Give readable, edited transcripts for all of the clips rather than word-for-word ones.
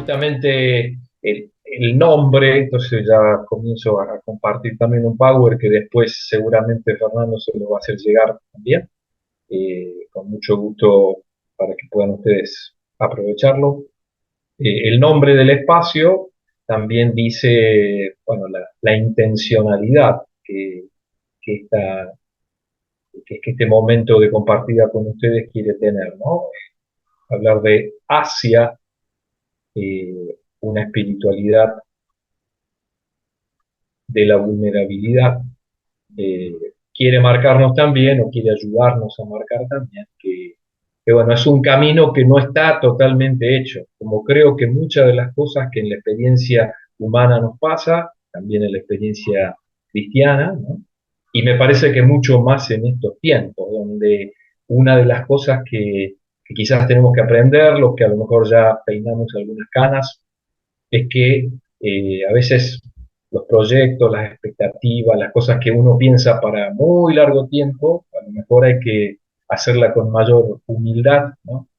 justamente el nombre, entonces ya comienzo a compartir también un Power que después seguramente Fernando se lo va a hacer llegar también, con mucho gusto para que puedan ustedes aprovecharlo. El nombre del espacio también dice, bueno, la intencionalidad que, esta, que este momento de compartida con ustedes quiere tener, ¿no? Hablar de hacia una espiritualidad de la vulnerabilidad, eh, quiere marcarnos también, o quiere ayudarnos a marcar también, que bueno, es un camino que no está totalmente hecho, como creo que muchas de las cosas que en la experiencia humana nos pasa, también en la experiencia cristiana, ¿no? Y me parece que mucho más en estos tiempos, donde una de las cosas que quizás tenemos que aprender, los que a lo mejor ya peinamos algunas canas, es que a veces los proyectos, las expectativas, las cosas que uno piensa para muy largo tiempo, a lo mejor hay que hacerla con mayor humildad, ¿no?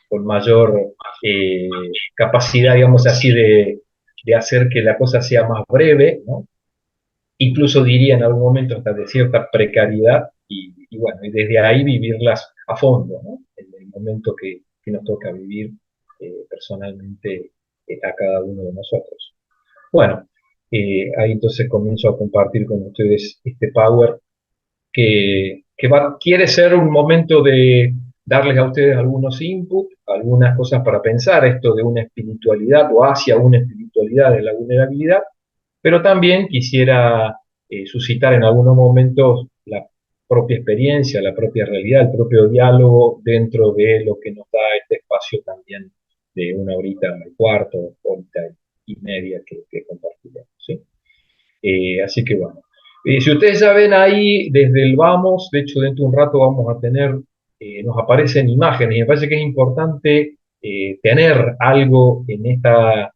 Con mayor capacidad, digamos así, de hacer que la cosa sea más breve, ¿no? Incluso diría en algún momento hasta de cierta precariedad, y bueno, y desde ahí vivirlas a fondo, ¿no? En el momento que nos toca vivir personalmente a cada uno de nosotros. Bueno, ahí entonces comienzo a compartir con ustedes este Power quiere ser un momento de darles a ustedes algunos inputs, algunas cosas para pensar, esto de una espiritualidad o hacia una espiritualidad de la vulnerabilidad, pero también quisiera suscitar en algunos momentos la propia experiencia, la propia realidad, el propio diálogo dentro de lo que nos da este espacio también de una horita y cuarto, horita y media que compartiremos, ¿sí? Así que bueno, si ustedes ya ven ahí desde el vamos, de hecho dentro de un rato vamos a tener, nos aparecen imágenes y me parece que es importante tener algo en esta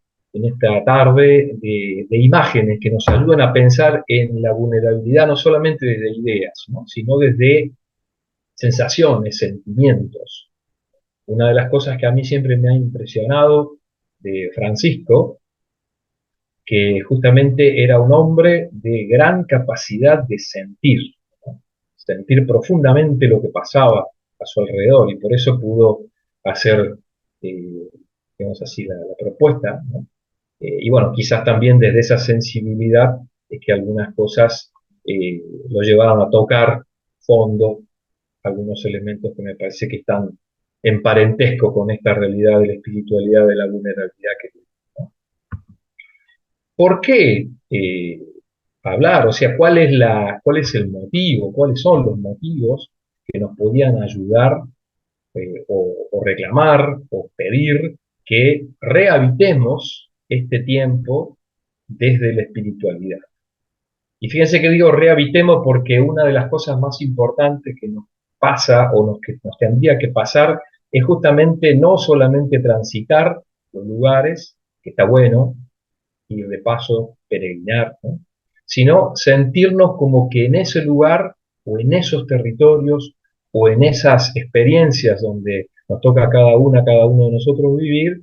tarde de imágenes que nos ayuden a pensar en la vulnerabilidad no solamente desde ideas, ¿no? Sino desde sensaciones, sentimientos. Una de las cosas que a mí siempre me ha impresionado de Francisco, que justamente era un hombre de gran capacidad de sentir, ¿no? Sentir profundamente lo que pasaba a su alrededor, y por eso pudo hacer, eh, digamos así, la propuesta, ¿no? Y bueno, quizás también desde esa sensibilidad es que algunas cosas lo llevaron a tocar fondo, algunos elementos que me parece que están en parentesco con esta realidad de la espiritualidad, de la vulnerabilidad que tiene, ¿no? ¿Por qué hablar? O sea, ¿cuál es el motivo? ¿Cuáles son los motivos que nos podían ayudar o reclamar o pedir que rehabitemos este tiempo desde la espiritualidad? Y fíjense que digo rehabitemos porque una de las cosas más importantes que nos pasa o que nos tendría que pasar es justamente no solamente transitar los lugares, que está bueno, ir de paso, peregrinar, ¿no? Sino sentirnos como que en ese lugar o en esos territorios o en esas experiencias donde nos toca a cada uno de nosotros vivir,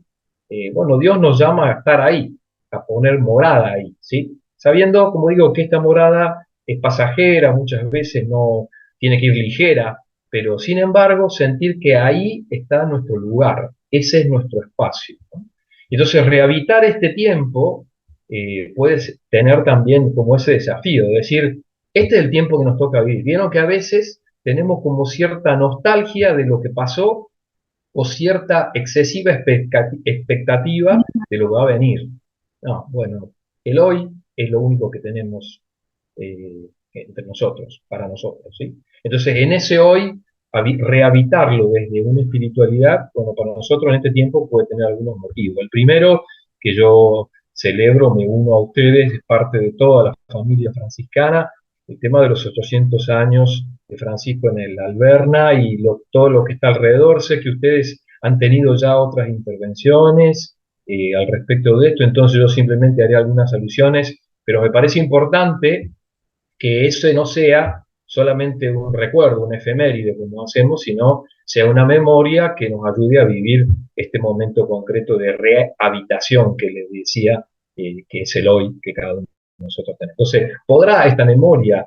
bueno, Dios nos llama a estar ahí, a poner morada ahí, ¿sí? Sabiendo, como digo, que esta morada es pasajera, muchas veces no tiene que ir ligera, pero sin embargo sentir que ahí está nuestro lugar, ese es nuestro espacio, ¿no? Entonces, rehabilitar este tiempo puedes tener también como ese desafío, de decir, este es el tiempo que nos toca vivir. Vieron que a veces tenemos como cierta nostalgia de lo que pasó o cierta excesiva expectativa de lo que va a venir. No, bueno, el hoy es lo único que tenemos entre nosotros, para nosotros, ¿sí? Entonces, en ese hoy, rehabitarlo desde una espiritualidad, bueno, para nosotros en este tiempo puede tener algunos motivos. El primero, que yo celebro, me uno a ustedes, es parte de toda la familia franciscana, el tema de los 800 años de Francisco en el Alberna y todo lo que está alrededor. Sé que ustedes han tenido ya otras intervenciones al respecto de esto, entonces yo simplemente haré algunas alusiones, pero me parece importante que ese no sea solamente un recuerdo, una efeméride como hacemos, sino sea una memoria que nos ayude a vivir este momento concreto de rehabitación que les decía, que es el hoy que cada uno de nosotros tenemos. Entonces, ¿podrá esta memoria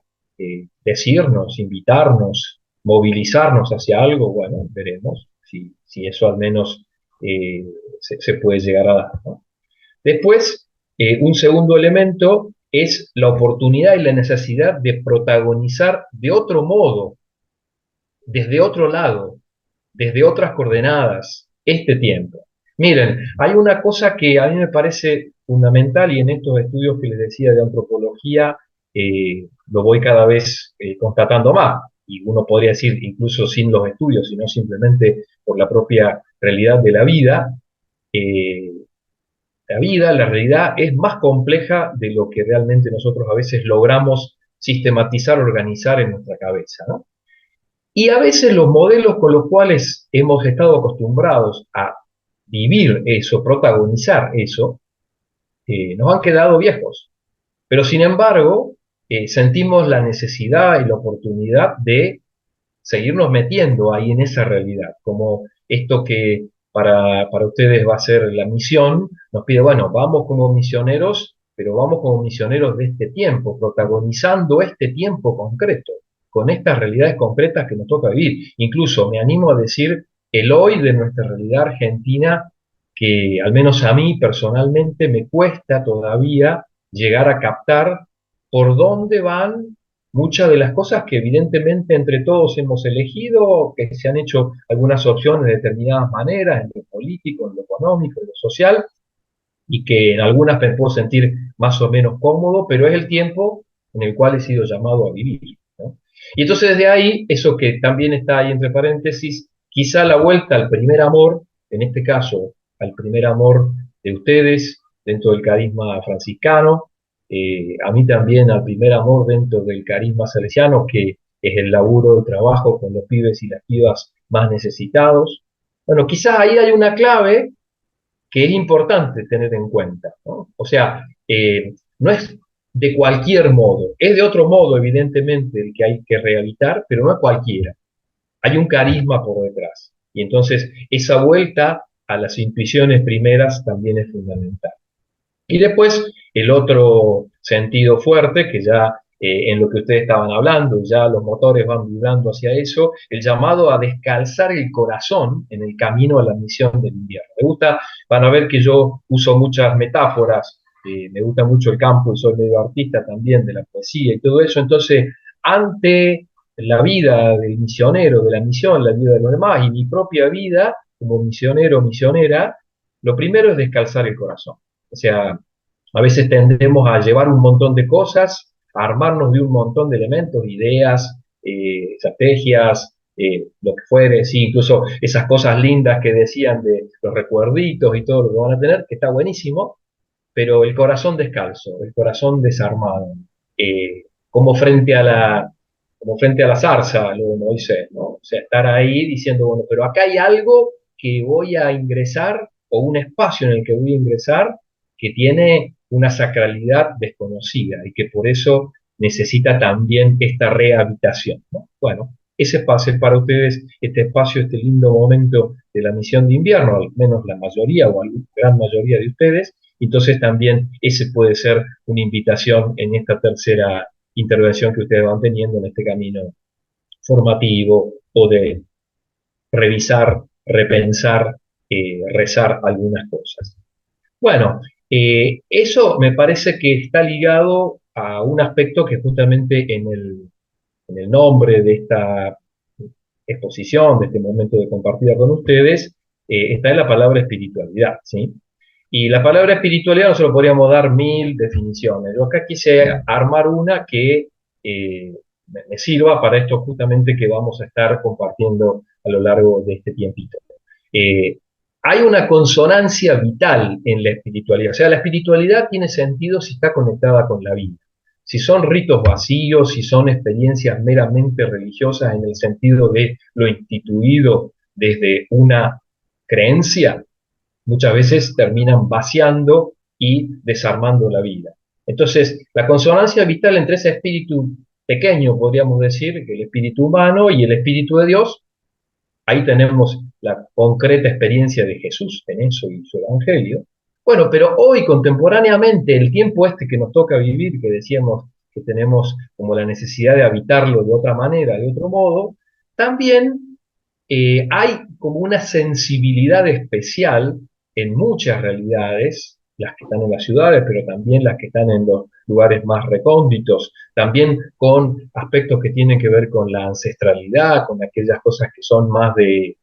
decirnos, invitarnos, movilizarnos hacia algo? Bueno, veremos si eso al menos se puede llegar a dar, ¿no? Después, un segundo elemento es la oportunidad y la necesidad de protagonizar de otro modo, desde otro lado, desde otras coordenadas, este tiempo. Miren, hay una cosa que a mí me parece fundamental y en estos estudios que les decía de antropología lo voy cada vez constatando más. Y uno podría decir, incluso sin los estudios, sino simplemente por la propia realidad de eh, la vida, la realidad es más compleja de lo que realmente nosotros a veces logramos sistematizar, organizar en nuestra cabeza, ¿no? Y a veces los modelos con los cuales hemos estado acostumbrados a vivir eso, protagonizar eso, nos han quedado viejos. Pero sin embargo, sentimos la necesidad y la oportunidad de seguirnos metiendo ahí en esa realidad, como esto que para ustedes va a ser la misión, nos pide, bueno, vamos como misioneros, pero vamos como misioneros de este tiempo, protagonizando este tiempo concreto, con estas realidades concretas que nos toca vivir. Incluso me animo a decir el hoy de nuestra realidad argentina, que al menos a mí personalmente me cuesta todavía llegar a captar por dónde van muchas de las cosas que evidentemente entre todos hemos elegido, que se han hecho algunas opciones de determinadas maneras, en lo político, en lo económico, en lo social, y que en algunas me puedo sentir más o menos cómodo, pero es el tiempo en el cual he sido llamado a vivir, ¿no? Y entonces desde ahí, eso que también está ahí entre paréntesis, quizá la vuelta al primer amor, en este caso al primer amor de ustedes dentro del carisma franciscano, a mí también al primer amor dentro del carisma salesiano, que es el laburo, el trabajo con los pibes y las pibas más necesitados. Bueno, quizás ahí hay una clave que es importante tener en cuenta, ¿no? O sea, no es de cualquier modo, es de otro modo, evidentemente, el que hay que rehabilitar, pero no es cualquiera. Hay un carisma por detrás. Y entonces, esa vuelta a las intuiciones primeras también es fundamental. Y después, el otro sentido fuerte, que ya en lo que ustedes estaban hablando, ya los motores van vibrando hacia eso, el llamado a descalzar el corazón en el camino a la misión del invierno. Me gusta, van a ver que yo uso muchas metáforas, me gusta mucho el campo y soy medio artista también de la poesía y todo eso, entonces, ante la vida del misionero, de la misión, la vida de los demás y mi propia vida como misionero o misionera, lo primero es descalzar el corazón. O sea, a veces tendemos a llevar un montón de cosas, a armarnos de un montón de elementos, ideas, estrategias, lo que fuere, sí, incluso esas cosas lindas que decían de los recuerditos y todo lo que van a tener, que está buenísimo, pero el corazón descalzo, el corazón desarmado, como frente a como frente a la zarza, lo de Moisés, ¿no? O sea, estar ahí diciendo, bueno, pero acá hay algo que voy a ingresar, o un espacio en el que voy a ingresar, que tiene una sacralidad desconocida y que por eso necesita también esta rehabilitación, ¿no? Bueno, ese espacio es para ustedes, este espacio, este lindo momento de la misión de invierno, al menos la mayoría o la gran mayoría de ustedes, entonces también ese puede ser una invitación en esta tercera intervención que ustedes van teniendo en este camino formativo o de revisar, repensar, rezar algunas cosas. Bueno, eso me parece que está ligado a un aspecto que justamente en el nombre de esta exposición, de este momento de compartida con ustedes, está en la palabra espiritualidad, ¿sí? Y la palabra espiritualidad nosotros podríamos dar mil definiciones. Yo acá quise armar una que me sirva para esto justamente que vamos a estar compartiendo a lo largo de este tiempito. Eh, Hay una consonancia vital en la espiritualidad. O sea, la espiritualidad tiene sentido si está conectada con la vida. Si son ritos vacíos, si son experiencias meramente religiosas en el sentido de lo instituido desde una creencia, muchas veces terminan vaciando y desarmando la vida. Entonces, la consonancia vital entre ese espíritu pequeño, podríamos decir, el espíritu humano y el espíritu de Dios, ahí tenemos la concreta experiencia de Jesús en eso y su evangelio. Bueno, pero hoy contemporáneamente, el tiempo este que nos toca vivir, que decíamos que tenemos como la necesidad de habitarlo de otra manera, de otro modo, también hay como una sensibilidad especial en muchas realidades, las que están en las ciudades, pero también las que están en los lugares más recónditos, también con aspectos que tienen que ver con la ancestralidad, con aquellas cosas que son más del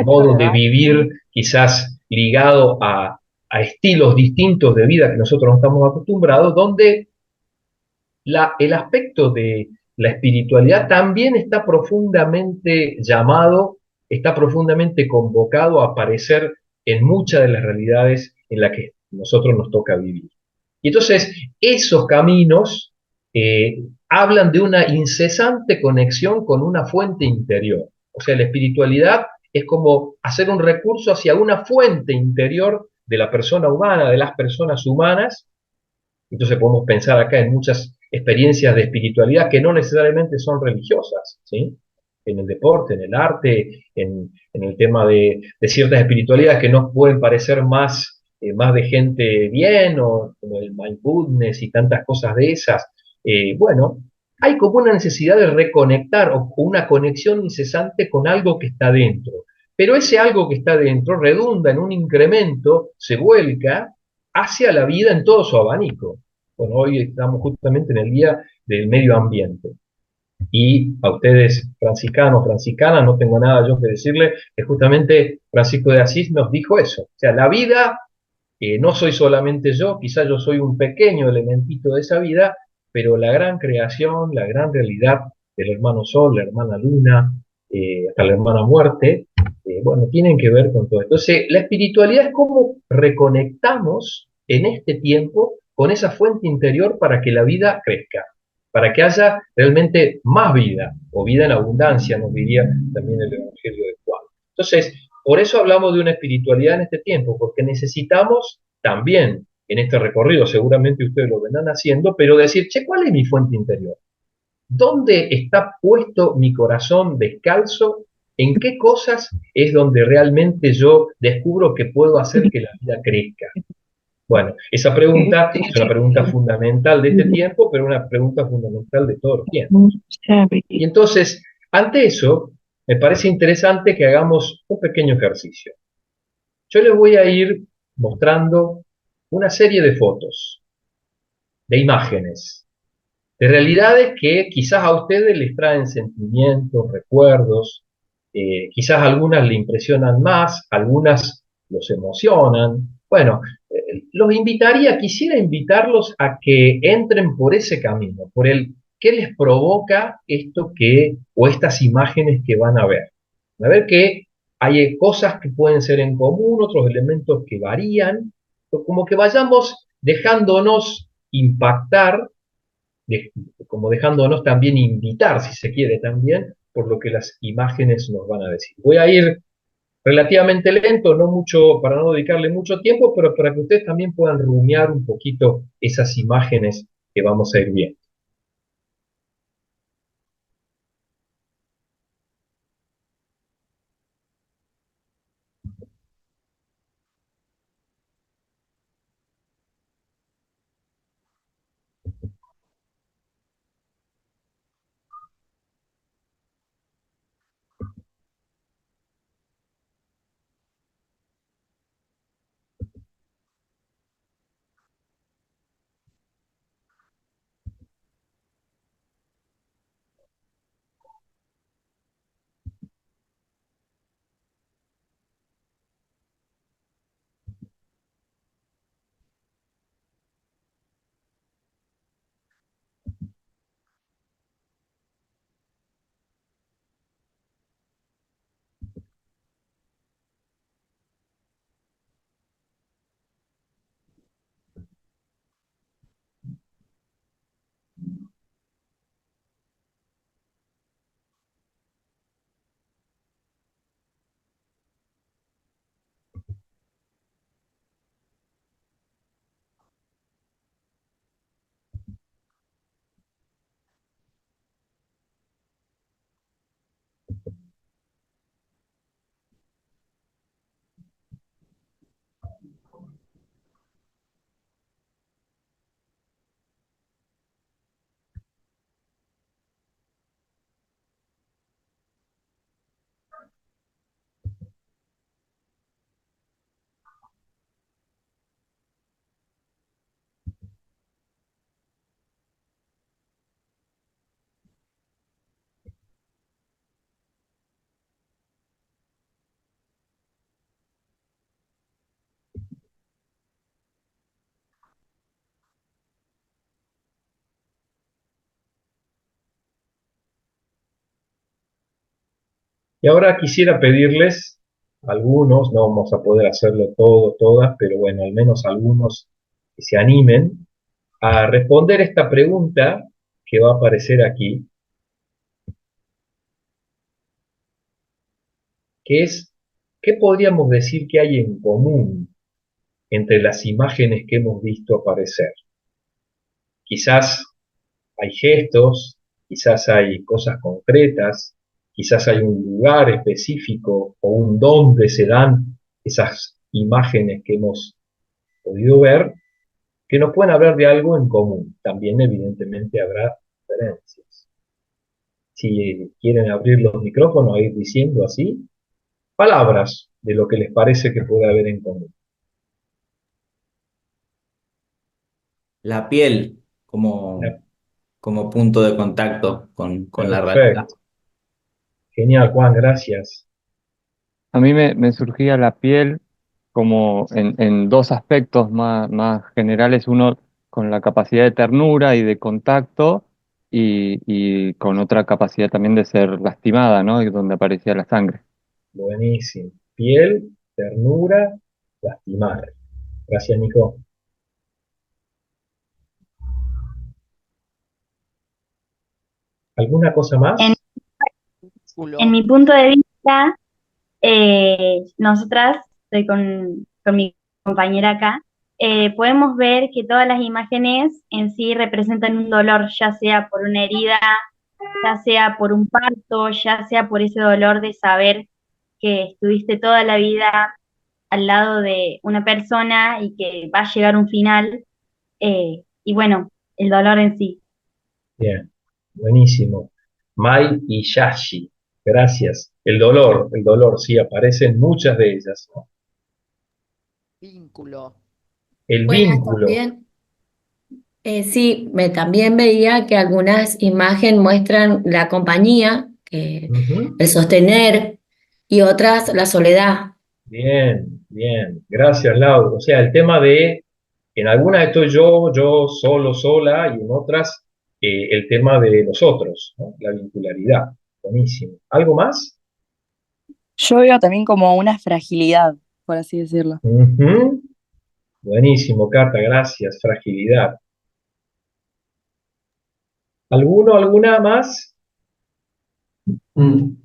modo de vivir, quizás ligado a estilos distintos de vida que nosotros no estamos acostumbrados, donde el aspecto de la espiritualidad también está profundamente llamado, está profundamente convocado a aparecer en muchas de las realidades en las que nosotros nos toca vivir. Y entonces, esos caminos hablan de una incesante conexión con una fuente interior. O sea, la espiritualidad es como hacer un recurso hacia una fuente interior de la persona humana, de las personas humanas. Entonces podemos pensar acá en muchas experiencias de espiritualidad que no necesariamente son religiosas, ¿sí? En el deporte, en el arte, en el tema de ciertas espiritualidades que nos pueden parecer más de gente bien, o como el mindfulness y tantas cosas de esas. Bueno, hay como una necesidad de reconectar o una conexión incesante con algo que está dentro. Pero ese algo que está dentro redunda en un incremento, se vuelca hacia la vida en todo su abanico. Bueno, hoy estamos justamente en el Día del Medio Ambiente. Y a ustedes, franciscanos, franciscanas, no tengo nada yo que decirle, que justamente Francisco de Asís nos dijo eso. O sea, la vida, no soy solamente yo, quizás yo soy un pequeño elementito de esa vida, pero la gran creación, la gran realidad del hermano Sol, la hermana Luna, hasta la hermana Muerte, bueno, tienen que ver con todo esto. Entonces, la espiritualidad es cómo reconectamos en este tiempo con esa fuente interior para que la vida crezca, para que haya realmente más vida, o vida en abundancia, nos diría también el Evangelio de Juan. Entonces, por eso hablamos de una espiritualidad en este tiempo, porque necesitamos también en este recorrido, seguramente ustedes lo vendrán haciendo, pero decir, che, ¿cuál es mi fuente interior? ¿Dónde está puesto mi corazón descalzo? ¿En qué cosas es donde realmente yo descubro que puedo hacer que la vida crezca? Bueno, esa pregunta es una pregunta fundamental de este tiempo, pero una pregunta fundamental de todos los tiempos. Y entonces, ante eso, me parece interesante que hagamos un pequeño ejercicio. Yo les voy a ir mostrando una serie de fotos, de imágenes, de realidades que quizás a ustedes les traen sentimientos, recuerdos, quizás algunas le impresionan más, algunas los emocionan. Bueno, quisiera invitarlos a que entren por ese camino, por el qué les provoca esto o estas imágenes que van a ver. A ver que hay cosas que pueden ser en común, otros elementos que varían, como que vayamos dejándonos impactar, de- como dejándonos también invitar, si se quiere también, por lo que las imágenes nos van a decir. Voy a ir relativamente lento, no mucho, para no dedicarle mucho tiempo, pero para que ustedes también puedan rumiar un poquito esas imágenes que vamos a ir viendo. Y ahora quisiera pedirles, algunos, no vamos a poder hacerlo todo, todas, pero bueno, al menos algunos que se animen a responder esta pregunta que va a aparecer aquí, que es, ¿qué podríamos decir que hay en común entre las imágenes que hemos visto aparecer? Quizás hay gestos, quizás hay cosas concretas, quizás hay un lugar específico o un donde se dan esas imágenes que hemos podido ver, que nos pueden hablar de algo en común. También evidentemente habrá diferencias. Si quieren abrir los micrófonos e ir diciendo así, palabras de lo que les parece que puede haber en común. La piel como, como punto de contacto con la realidad. Perfecto. Genial, Juan, gracias. A mí me surgía la piel como en dos aspectos más generales, uno con la capacidad de ternura y de contacto y con otra capacidad también de ser lastimada, ¿no? Y donde aparecía la sangre. Buenísimo. Piel, ternura, lastimar. Gracias, Nico. ¿Alguna cosa En, más? en mi punto de vista, nosotras, estoy con mi compañera acá, podemos ver que todas las imágenes en sí representan un dolor, ya sea por una herida, ya sea por un parto, ya sea por ese dolor de saber que estuviste toda la vida al lado de una persona y que va a llegar un final, y bueno, el dolor en sí. Bien, buenísimo. Mai y Yashi, gracias. El dolor, sí, aparecen muchas de ellas, ¿no? Vínculo. El Bueno, vínculo. también, sí, también veía que algunas imágenes muestran la compañía, Ujú. el sostener, y otras la soledad. Bien, bien. Gracias, Laura. O sea, el tema de, en algunas estoy yo solo, sola, y en otras el tema de los otros, ¿no? La vincularidad. Buenísimo. ¿Algo más? Yo veo también como una fragilidad, por así decirlo. Ujú. Buenísimo, Cata, gracias. Fragilidad. ¿Alguno, alguna más?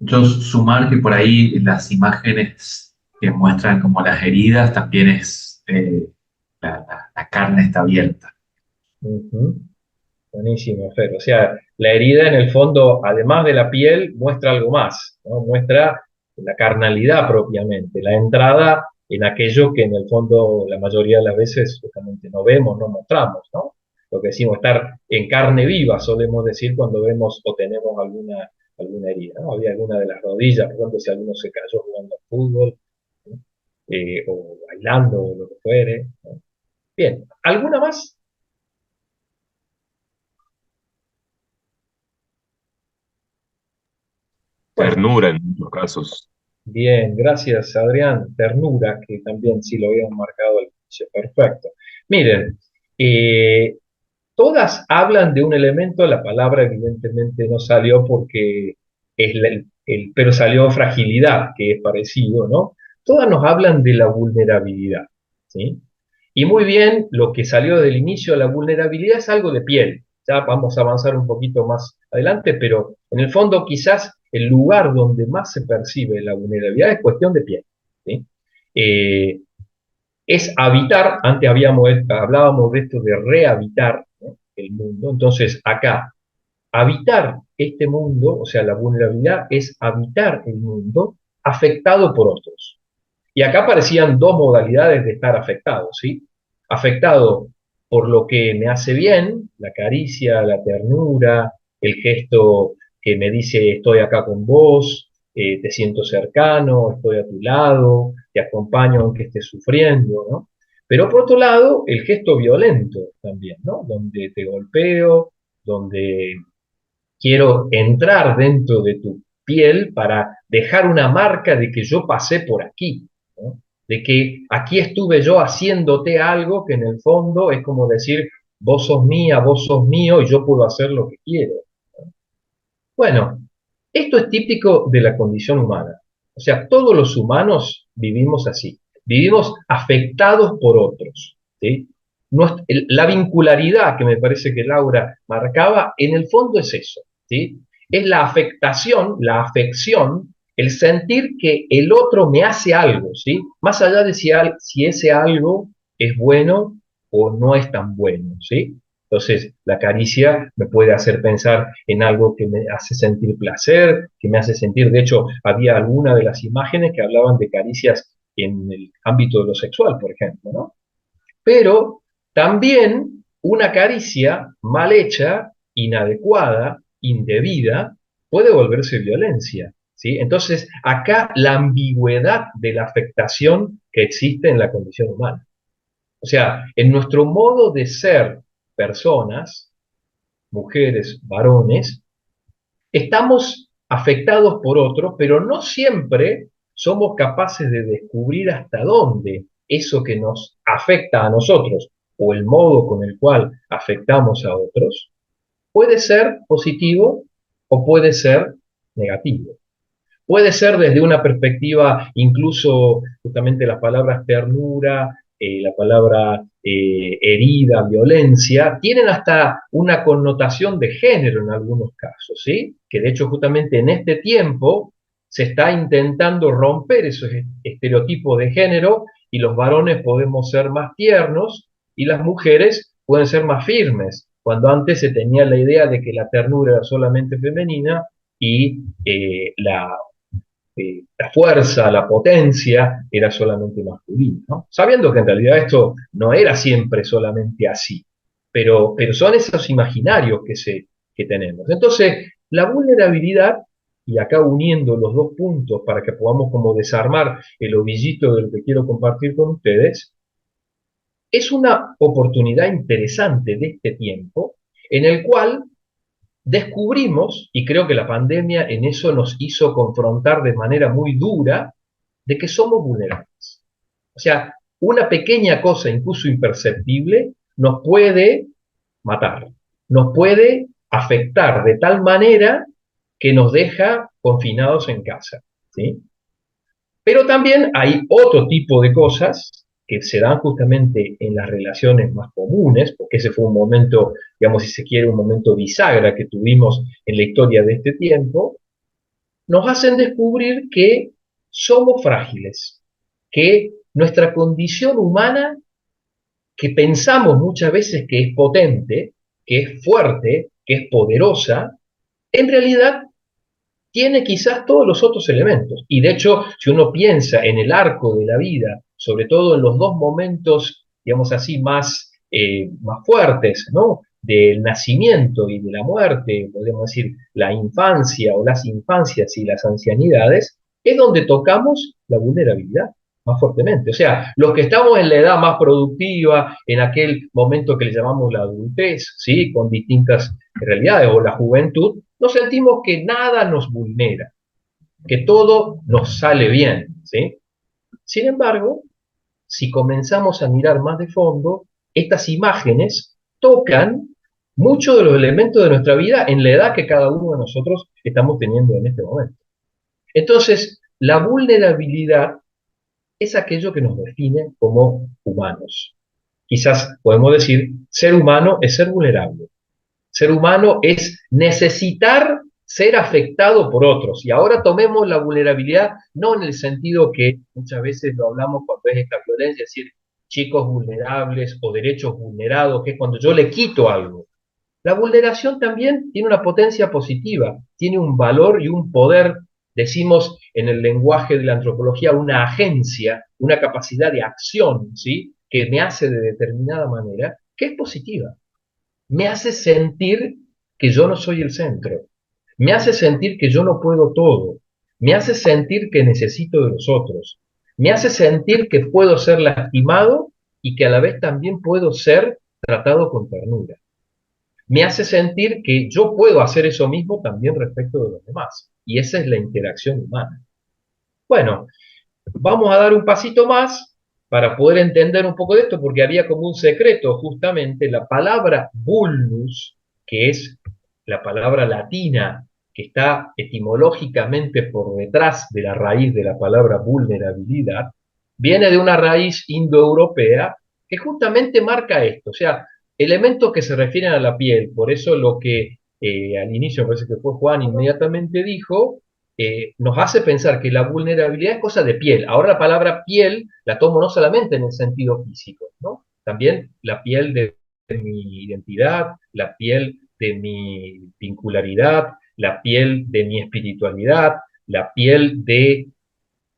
Yo sumar que por ahí las imágenes que muestran como las heridas también es la carne está abierta. Ujú. Buenísimo, Fer. O sea, la herida en el fondo, además de la piel, muestra algo más, ¿no? Muestra la carnalidad propiamente, la entrada en aquello que en el fondo la mayoría de las veces justamente no vemos, no mostramos, ¿no? Lo que decimos, estar en carne viva, solemos decir cuando vemos o tenemos alguna herida, ¿no? Había alguna de las rodillas, por ejemplo, si alguno se cayó jugando al fútbol, ¿no? O bailando, o lo que fuere, ¿no? Bien, ¿alguna más? Bueno, Ternura en muchos casos. bien, gracias Adrián. Ternura, que también sí lo habíamos marcado al inicio. Perfecto. Miren, eh, todas hablan de un elemento, la palabra evidentemente no salió porque es pero salió fragilidad, que es parecido, ¿no? Todas nos hablan de la vulnerabilidad, ¿sí? Y muy bien, lo que salió del inicio de la vulnerabilidad es algo de piel. Ya vamos a avanzar un poquito más adelante, pero en el fondo quizás el lugar donde más se percibe la vulnerabilidad es cuestión de piel, ¿sí? Eh, es habitar, antes hablábamos de esto de rehabitar, ¿no? El mundo, entonces acá, habitar este mundo, o sea, la vulnerabilidad es habitar el mundo afectado por otros. Y acá aparecían dos modalidades de estar afectado, ¿sí? Afectado por lo que me hace bien, la caricia, la ternura, el gesto que me dice estoy acá con vos, te siento cercano, estoy a tu lado, te acompaño aunque estés sufriendo, ¿no? Pero por otro lado, el gesto violento también, ¿no? Donde te golpeo, donde quiero entrar dentro de tu piel para dejar una marca de que yo pasé por aquí, ¿no? De que aquí estuve yo haciéndote algo que en el fondo es como decir, vos sos mía, vos sos mío y yo puedo hacer lo que quiero. Bueno, Esto es típico de la condición humana. O sea, todos los humanos vivimos así. Vivimos afectados por otros, ¿sí? La vincularidad que me parece que Laura marcaba, en el fondo es eso, ¿sí? Es la afectación, la afección, el sentir que el otro me hace algo, ¿sí? Más allá de si ese algo es bueno o no es tan bueno, ¿sí? Entonces, la caricia me puede hacer pensar en algo que me hace sentir placer, que me hace sentir, de hecho, había alguna de las imágenes que hablaban de caricias en el ámbito de lo sexual, por ejemplo, ¿no? Pero también una caricia mal hecha, inadecuada, indebida, puede volverse violencia, ¿sí? Entonces, acá la ambigüedad de la afectación que existe en la condición humana. O sea, en nuestro modo de ser personas, mujeres, varones, estamos afectados por otros, pero no siempre somos capaces de descubrir hasta dónde eso que nos afecta a nosotros o el modo con el cual afectamos a otros puede ser positivo o puede ser negativo. Puede ser desde una perspectiva, incluso justamente las palabras ternura, la palabra herida, violencia, tienen hasta una connotación de género en algunos casos, ¿sí? Que de hecho justamente en este tiempo se está intentando romper esos estereotipos de género y los varones podemos ser más tiernos y las mujeres pueden ser más firmes, cuando antes se tenía la idea de que la ternura era solamente femenina y la fuerza, la potencia era solamente masculina, ¿no? Sabiendo que en realidad esto no era siempre solamente así, pero son esos imaginarios que tenemos. Entonces, la vulnerabilidad, y acá uniendo los dos puntos para que podamos como desarmar el ovillito de lo que quiero compartir con ustedes, es una oportunidad interesante de este tiempo en el cual descubrimos, y creo que la pandemia en eso nos hizo confrontar de manera muy dura, de que somos vulnerables. O sea, una pequeña cosa, incluso imperceptible, nos puede matar, nos puede afectar de tal manera que nos deja confinados en casa, ¿sí? Pero también hay otro tipo de cosas que se dan justamente en las relaciones más comunes, porque ese fue un momento, digamos, si se quiere, un momento bisagra que tuvimos en la historia de este tiempo, nos hacen descubrir que somos frágiles, que nuestra condición humana, que pensamos muchas veces que es potente, que es fuerte, que es poderosa, en realidad tiene quizás todos los otros elementos. Y de hecho, si uno piensa en el arco de la vida, sobre todo en los dos momentos, digamos así, más fuertes, ¿no? Del nacimiento y de la muerte, podemos decir, la infancia o las infancias y las ancianidades, es donde tocamos la vulnerabilidad más fuertemente. O sea, los que estamos en la edad más productiva, en aquel momento que le llamamos la adultez, ¿sí? Con distintas realidades, o la juventud, nos sentimos que nada nos vulnera, que todo nos sale bien, ¿sí? Sin embargo, si comenzamos a mirar más de fondo, estas imágenes tocan muchos de los elementos de nuestra vida en la edad que cada uno de nosotros estamos teniendo en este momento. Entonces, la vulnerabilidad es aquello que nos define como humanos. Quizás podemos decir, ser humano es ser vulnerable. Ser humano es necesitar ser afectado por otros. Y ahora tomemos la vulnerabilidad, no en el sentido que muchas veces lo hablamos cuando es esta violencia, es decir, chicos vulnerables o derechos vulnerados, que es cuando yo le quito algo. La vulneración también tiene una potencia positiva, tiene un valor y un poder, decimos en el lenguaje de la antropología, una agencia, una capacidad de acción, ¿sí? Que me hace de determinada manera, que es positiva. Me hace sentir que yo no soy el centro, me hace sentir que yo no puedo todo, me hace sentir que necesito de los otros, me hace sentir que puedo ser lastimado y que a la vez también puedo ser tratado con ternura. Me hace sentir que yo puedo hacer eso mismo también respecto de los demás. Y esa es la interacción humana. Bueno, vamos a dar un pasito más para poder entender un poco de esto, porque había como un secreto, justamente la palabra vulnus, que es la palabra latina que está etimológicamente por detrás de la raíz de la palabra vulnerabilidad, viene de una raíz indoeuropea que justamente marca esto, o sea, elementos que se refieren a la piel. Por eso lo que al inicio, me parece que fue Juan, inmediatamente dijo, nos hace pensar que la vulnerabilidad es cosa de piel. Ahora la palabra piel la tomo no solamente en el sentido físico, ¿no? También la piel de mi identidad, la piel de mi vincularidad, la piel de mi espiritualidad, la piel de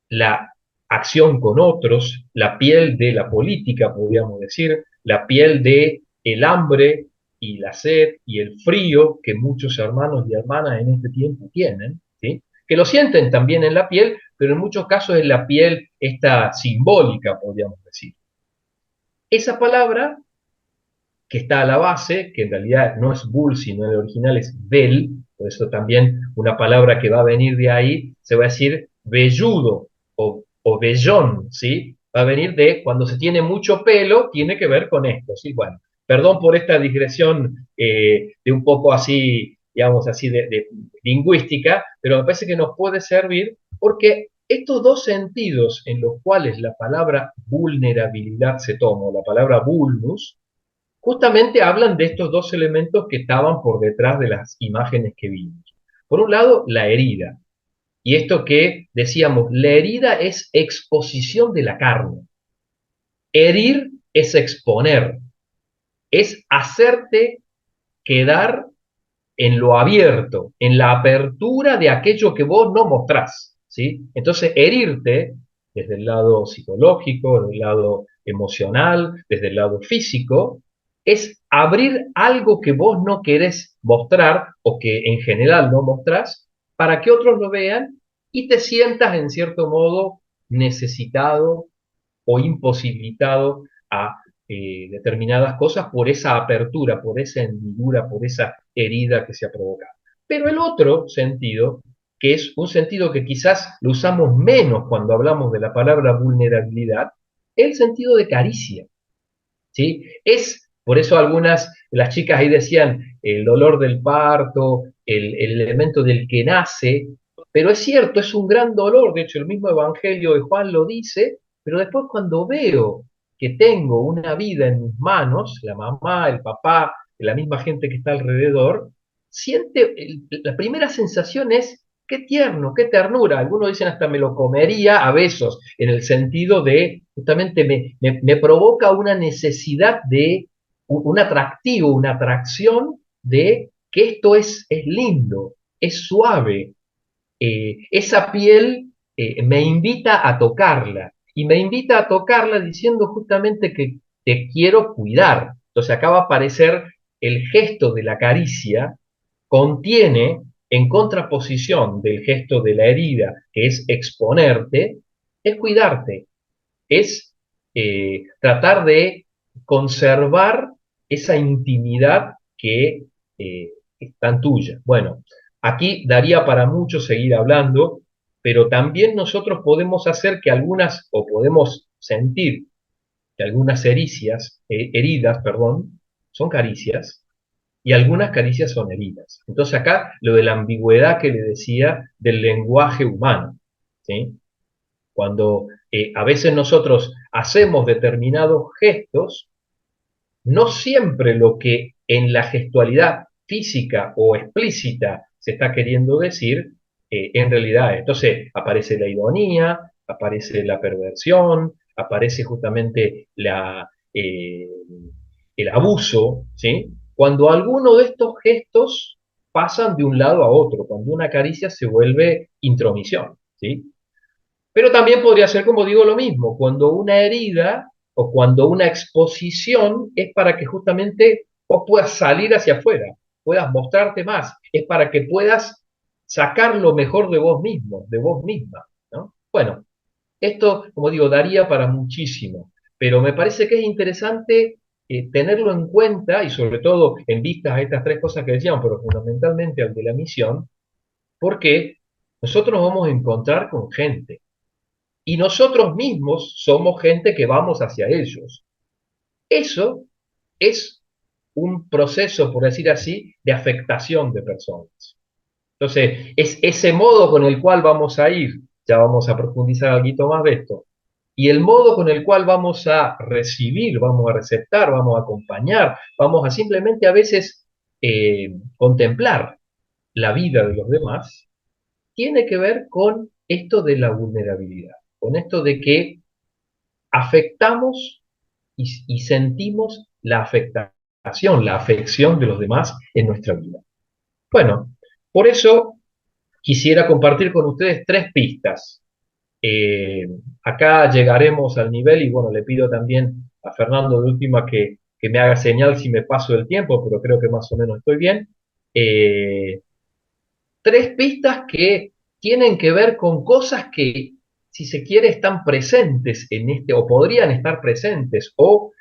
la acción con otros, la piel de la política, podríamos decir, la piel de el hambre y la sed y el frío que muchos hermanos y hermanas en este tiempo tienen, ¿sí? Que lo sienten también en la piel, pero en muchos casos es la piel esta simbólica, podríamos decir. Esa palabra que está a la base, que en realidad no es bull, sino en el original es vel, por eso también una palabra que va a venir de ahí se va a decir velludo o vellón, ¿sí? Va a venir de cuando se tiene mucho pelo, tiene que ver con esto, ¿sí? Bueno, perdón por esta digresión de un poco así, digamos así, de lingüística, pero me parece que nos puede servir porque estos dos sentidos en los cuales la palabra vulnerabilidad se toma, la palabra vulnus, justamente hablan de estos dos elementos que estaban por detrás de las imágenes que vimos. Por un lado, la herida. Y esto que decíamos, la herida es exposición de la carne. Herir es exponer, es hacerte quedar en lo abierto, en la apertura de aquello que vos no mostrás, ¿sí? Entonces, herirte desde el lado psicológico, desde el lado emocional, desde el lado físico, es abrir algo que vos no querés mostrar o que en general no mostrás para que otros lo vean y te sientas en cierto modo necesitado o imposibilitado a determinadas cosas por esa apertura, por esa hendidura, por esa herida que se ha provocado. Pero el otro sentido, que es un sentido que quizás lo usamos menos cuando hablamos de la palabra vulnerabilidad, es el sentido de caricia, ¿sí? Es, por eso algunas, las chicas ahí decían, el dolor del parto, el elemento del que nace, pero es cierto, es un gran dolor, de hecho el mismo Evangelio de Juan lo dice, pero después cuando veo que tengo una vida en mis manos, la mamá, el papá, la misma gente que está alrededor, la primera sensación es, qué tierno, qué ternura. Algunos dicen hasta me lo comería a besos, en el sentido de, justamente me provoca una necesidad de, un atractivo, una atracción de que esto es lindo, es suave, esa piel me invita a tocarla y me invita a tocarla diciendo justamente que te quiero cuidar. Entonces acá va a aparecer el gesto de la caricia, contiene en contraposición del gesto de la herida, que es exponerte, es cuidarte, es tratar de conservar esa intimidad que es tan tuya. Bueno, aquí daría para mucho seguir hablando, pero también nosotros podemos hacer que algunas, o podemos sentir que algunas heridas, perdón, son caricias, y algunas caricias son heridas. Entonces acá lo de la ambigüedad que le decía del lenguaje humano, ¿sí? Cuando a veces nosotros hacemos determinados gestos, no siempre lo que en la gestualidad física o explícita se está queriendo decir, en realidad. Entonces aparece la ironía, aparece la perversión, aparece justamente el abuso, ¿sí? Cuando alguno de estos gestos pasan de un lado a otro, cuando una caricia se vuelve intromisión, ¿sí? Pero también podría ser, como digo, lo mismo, cuando una herida o cuando una exposición es para que justamente vos puedas salir hacia afuera, puedas mostrarte más, es para que puedas sacar lo mejor de vos mismo, de vos misma, ¿no? Bueno, esto, como digo, daría para muchísimo, pero me parece que es interesante tenerlo en cuenta y sobre todo en vistas a estas tres cosas que decíamos, pero fundamentalmente al de la misión, porque nosotros nos vamos a encontrar con gente y nosotros mismos somos gente que vamos hacia ellos. Eso es un proceso, por decir así, de afectación de personas. Entonces, es ese modo con el cual vamos a ir, ya vamos a profundizar algo más de esto, y el modo con el cual vamos a recibir, vamos a receptar, vamos a acompañar, vamos a simplemente a veces contemplar la vida de los demás, tiene que ver con esto de la vulnerabilidad, con esto de que afectamos y sentimos la afectación, la afección de los demás en nuestra vida. Bueno, por eso quisiera compartir con ustedes 3 pistas. Acá llegaremos al nivel, y bueno, le pido también a Fernando de última que me haga señal si me paso el tiempo, pero creo que más o menos estoy bien. 3 pistas que tienen que ver con cosas que, si se quiere, están presentes en este, o podrían estar presentes, o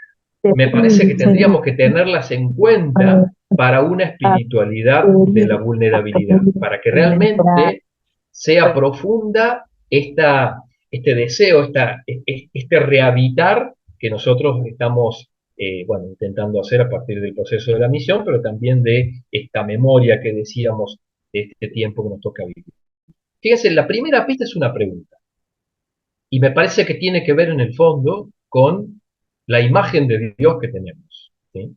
me parece que tendríamos que tenerlas en cuenta para una espiritualidad de la vulnerabilidad, para que realmente sea profunda este deseo, este rehabitar que nosotros estamos bueno, intentando hacer a partir del proceso de la misión, pero también de esta memoria que decíamos de este tiempo que nos toca vivir. Fíjense, la primera pista es una pregunta, y me parece que tiene que ver en el fondo con la imagen de Dios que tenemos, ¿sí?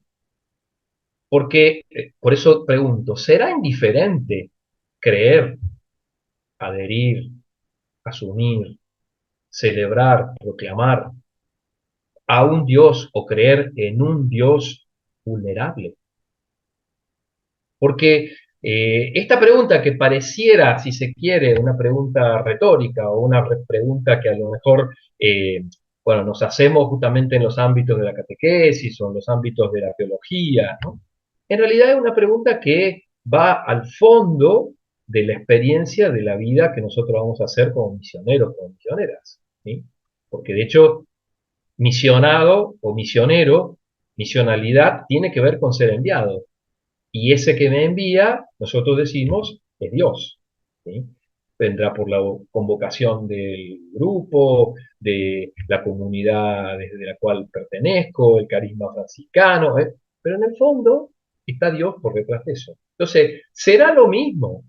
Porque, por eso pregunto, ¿será indiferente creer, adherir, asumir, celebrar, proclamar a un Dios o creer en un Dios vulnerable? Porque esta pregunta que pareciera, si se quiere, una pregunta retórica o una pregunta que a lo mejor, bueno, nos hacemos justamente en los ámbitos de la catequesis o en los ámbitos de la teología, ¿no? En realidad es una pregunta que va al fondo de la experiencia de la vida que nosotros vamos a hacer como misioneros, como misioneras, ¿sí? Porque de hecho, misionado o misionero, misionalidad, tiene que ver con ser enviado. Y ese que me envía, nosotros decimos, es Dios, ¿sí? Vendrá por la convocación del grupo, de la comunidad desde la cual pertenezco, el carisma franciscano, pero en el fondo está Dios por detrás de eso. Entonces, ¿será lo mismo?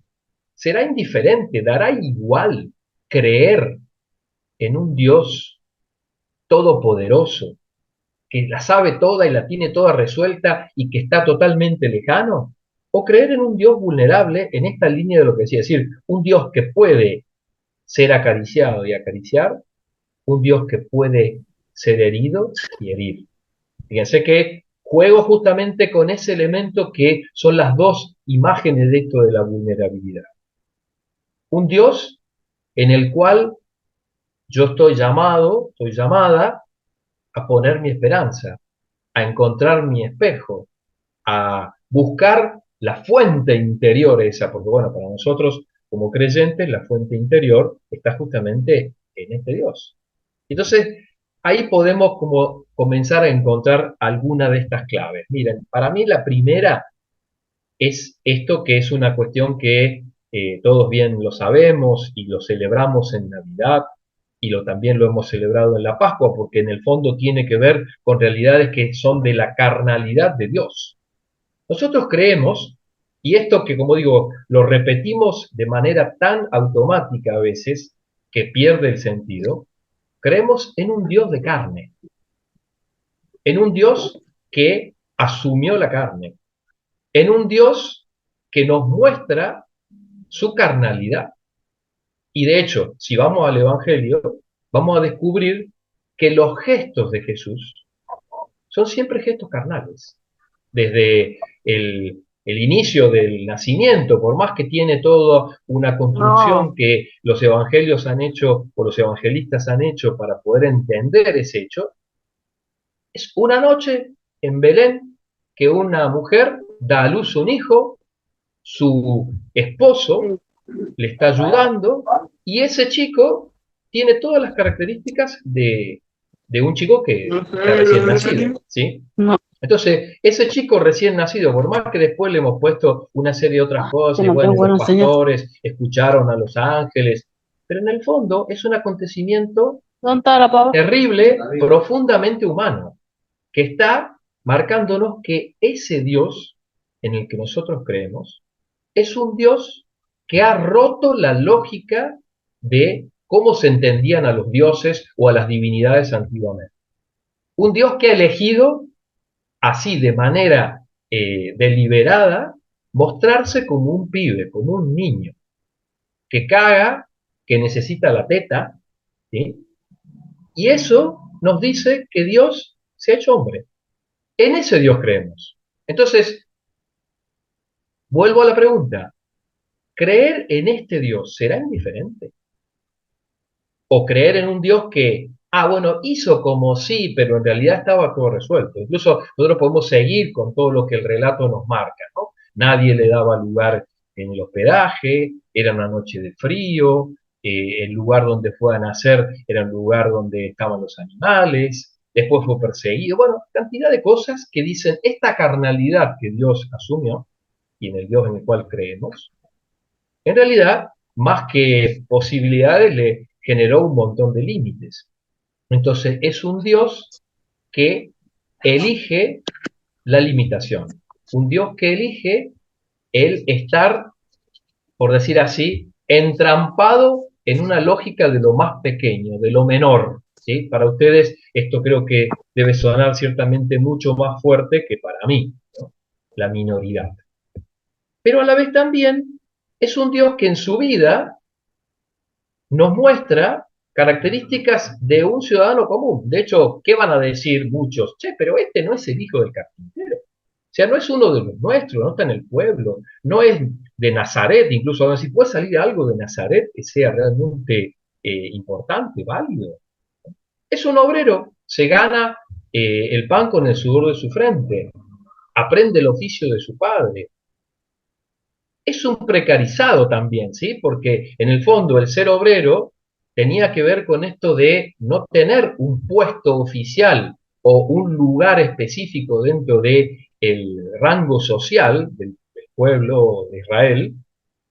¿Será indiferente? ¿Dará igual creer en un Dios todopoderoso, que la sabe toda y la tiene toda resuelta y que está totalmente lejano? ¿O creer en un Dios vulnerable en esta línea de lo que decía? Es decir, un Dios que puede ser acariciado y acariciar, un Dios que puede ser herido y herir. Fíjense que juego justamente con ese elemento que son las 2 imágenes de esto de la vulnerabilidad. Un Dios en el cual yo estoy llamado, estoy llamada a poner mi esperanza, a encontrar mi espejo, a buscar la fuente interior esa, porque bueno, para nosotros como creyentes la fuente interior está justamente en este Dios. Entonces, ahí podemos como comenzar a encontrar alguna de estas claves. Miren, para mí la primera es esto, que es una cuestión que todos bien lo sabemos y lo celebramos en Navidad, y también lo hemos celebrado en la Pascua, porque en el fondo tiene que ver con realidades que son de la carnalidad de Dios. Nosotros creemos, y esto que como digo, lo repetimos de manera tan automática a veces que pierde el sentido, creemos en un Dios de carne, en un Dios que asumió la carne, en un Dios que nos muestra su carnalidad. Y de hecho, si vamos al Evangelio, vamos a descubrir que los gestos de Jesús son siempre gestos carnales. Desde el inicio del nacimiento, por más que tiene toda una construcción que los evangelios han hecho, o los evangelistas han hecho para poder entender ese hecho, es una noche en Belén que una mujer da a luz un hijo, su esposo le está ayudando, y ese chico tiene todas las características de un chico que recién nacido, ¿sí? Entonces, ese chico recién nacido, por más que después le hemos puesto una serie de otras cosas, y bueno, los pastores escucharon a los ángeles, pero en el fondo es un acontecimiento terrible, profundamente humano, que está marcándonos que ese Dios en el que nosotros creemos es un Dios que ha roto la lógica de cómo se entendían a los dioses o a las divinidades antiguamente. Un Dios que ha elegido, así de manera deliberada, mostrarse como un pibe, como un niño, que caga, que necesita la teta, ¿sí? Y eso nos dice que Dios se ha hecho hombre. En ese Dios creemos. Entonces, vuelvo a la pregunta, ¿creer en este Dios será indiferente? ¿O creer en un Dios que, bueno, hizo como sí, pero en realidad estaba todo resuelto? Incluso nosotros podemos seguir con todo lo que el relato nos marca, ¿no? Nadie le daba lugar en el hospedaje, era una noche de frío, el lugar donde fue a nacer era un lugar donde estaban los animales, después fue perseguido, bueno, cantidad de cosas que dicen esta carnalidad que Dios asumió y en el Dios en el cual creemos, en realidad, más que posibilidades, le generó un montón de límites. Entonces, es un Dios que elige la limitación. Un Dios que elige el estar, por decir así, entrampado en una lógica de lo más pequeño, de lo menor. ¿Sí? Para ustedes esto creo que debe sonar ciertamente mucho más fuerte que para mí, ¿no? La minoridad. Pero a la vez también es un Dios que en su vida nos muestra características de un ciudadano común. De hecho, ¿qué van a decir muchos? Che, pero este no es el hijo del carpintero. O sea, no es uno de los nuestros, no está en el pueblo, no es de Nazaret, incluso a ver si puede salir algo de Nazaret que sea realmente importante, válido. Es un obrero, se gana el pan con el sudor de su frente, aprende el oficio de su padre, es un precarizado también, ¿sí? Porque en el fondo el ser obrero tenía que ver con esto de no tener un puesto oficial o un lugar específico dentro del rango social del pueblo de Israel,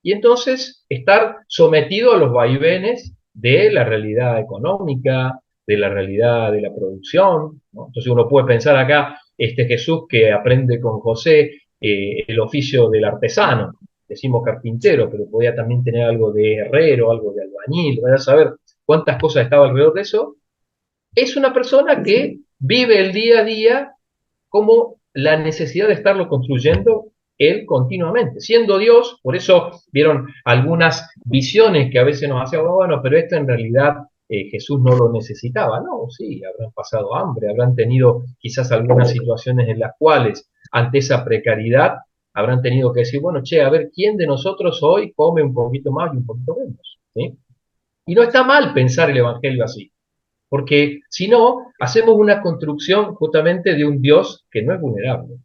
y entonces estar sometido a los vaivenes de la realidad económica, de la realidad de la producción, ¿no? Entonces uno puede pensar acá, este Jesús que aprende con José el oficio del artesano, decimos carpintero, pero podía también tener algo de herrero, algo de albañil, vaya a saber cuántas cosas estaba alrededor de eso. Es una persona que vive el día a día como la necesidad de estarlo construyendo él continuamente. Siendo Dios, por eso vieron algunas visiones que a veces nos hacían, bueno, pero esto en realidad Jesús no lo necesitaba. No, sí, habrán pasado hambre, habrán tenido quizás algunas situaciones en las cuales ante esa precariedad habrán tenido que decir, bueno, che, a ver, ¿quién de nosotros hoy come un poquito más y un poquito menos? ¿Sí? Y no está mal pensar el Evangelio así. Porque si no, hacemos una construcción justamente de un Dios que no es vulnerable,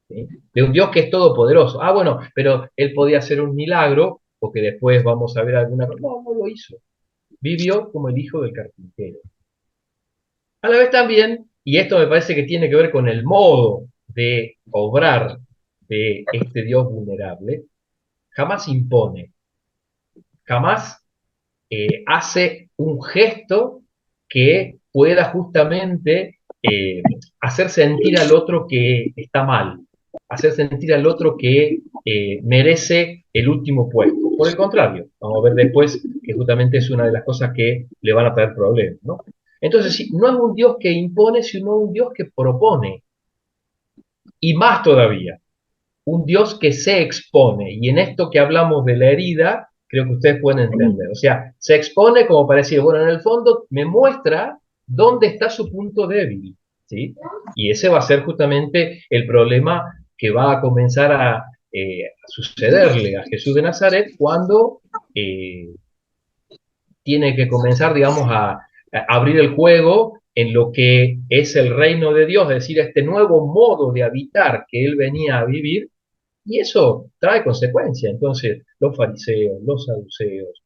¿sí? De un Dios que es todopoderoso. Bueno, pero él podía hacer un milagro, porque después vamos a ver alguna cosa. No, no lo hizo. Vivió como el hijo del carpintero. A la vez también, y esto me parece que tiene que ver con el modo de obrar de este Dios vulnerable, jamás impone, jamás hace un gesto que pueda justamente hacer sentir al otro que está mal, hacer sentir al otro que merece el último puesto. Por el contrario, vamos a ver después que justamente es una de las cosas que le van a traer problemas, ¿no? Entonces, sí, no es un Dios que impone, sino un Dios que propone. Y más todavía, un Dios que se expone. Y en esto que hablamos de la herida, creo que ustedes pueden entender. O sea, se expone como para decir, bueno, en el fondo me muestra dónde está su punto débil, ¿sí? Y ese va a ser justamente el problema que va a comenzar a sucederle a Jesús de Nazaret cuando tiene que comenzar, digamos, a abrir el juego en lo que es el reino de Dios, es decir, este nuevo modo de habitar que él venía a vivir, y eso trae consecuencias. Entonces, los fariseos, los saduceos,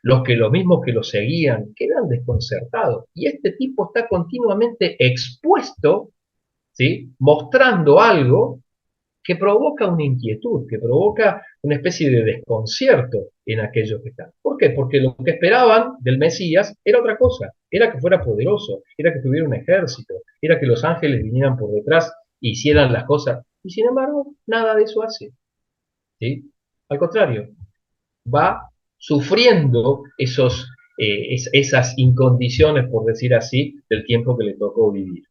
los mismos que lo seguían, quedan desconcertados. Y este tipo está continuamente expuesto, ¿sí? Mostrando algo que provoca una inquietud, que provoca una especie de desconcierto en aquellos que están. ¿Por qué? Porque lo que esperaban del Mesías era otra cosa, era que fuera poderoso, era que tuviera un ejército, era que los ángeles vinieran por detrás e hicieran las cosas. Y sin embargo, nada de eso hace, ¿sí? Al contrario, va sufriendo esas incondiciones, por decir así, del tiempo que le tocó vivir.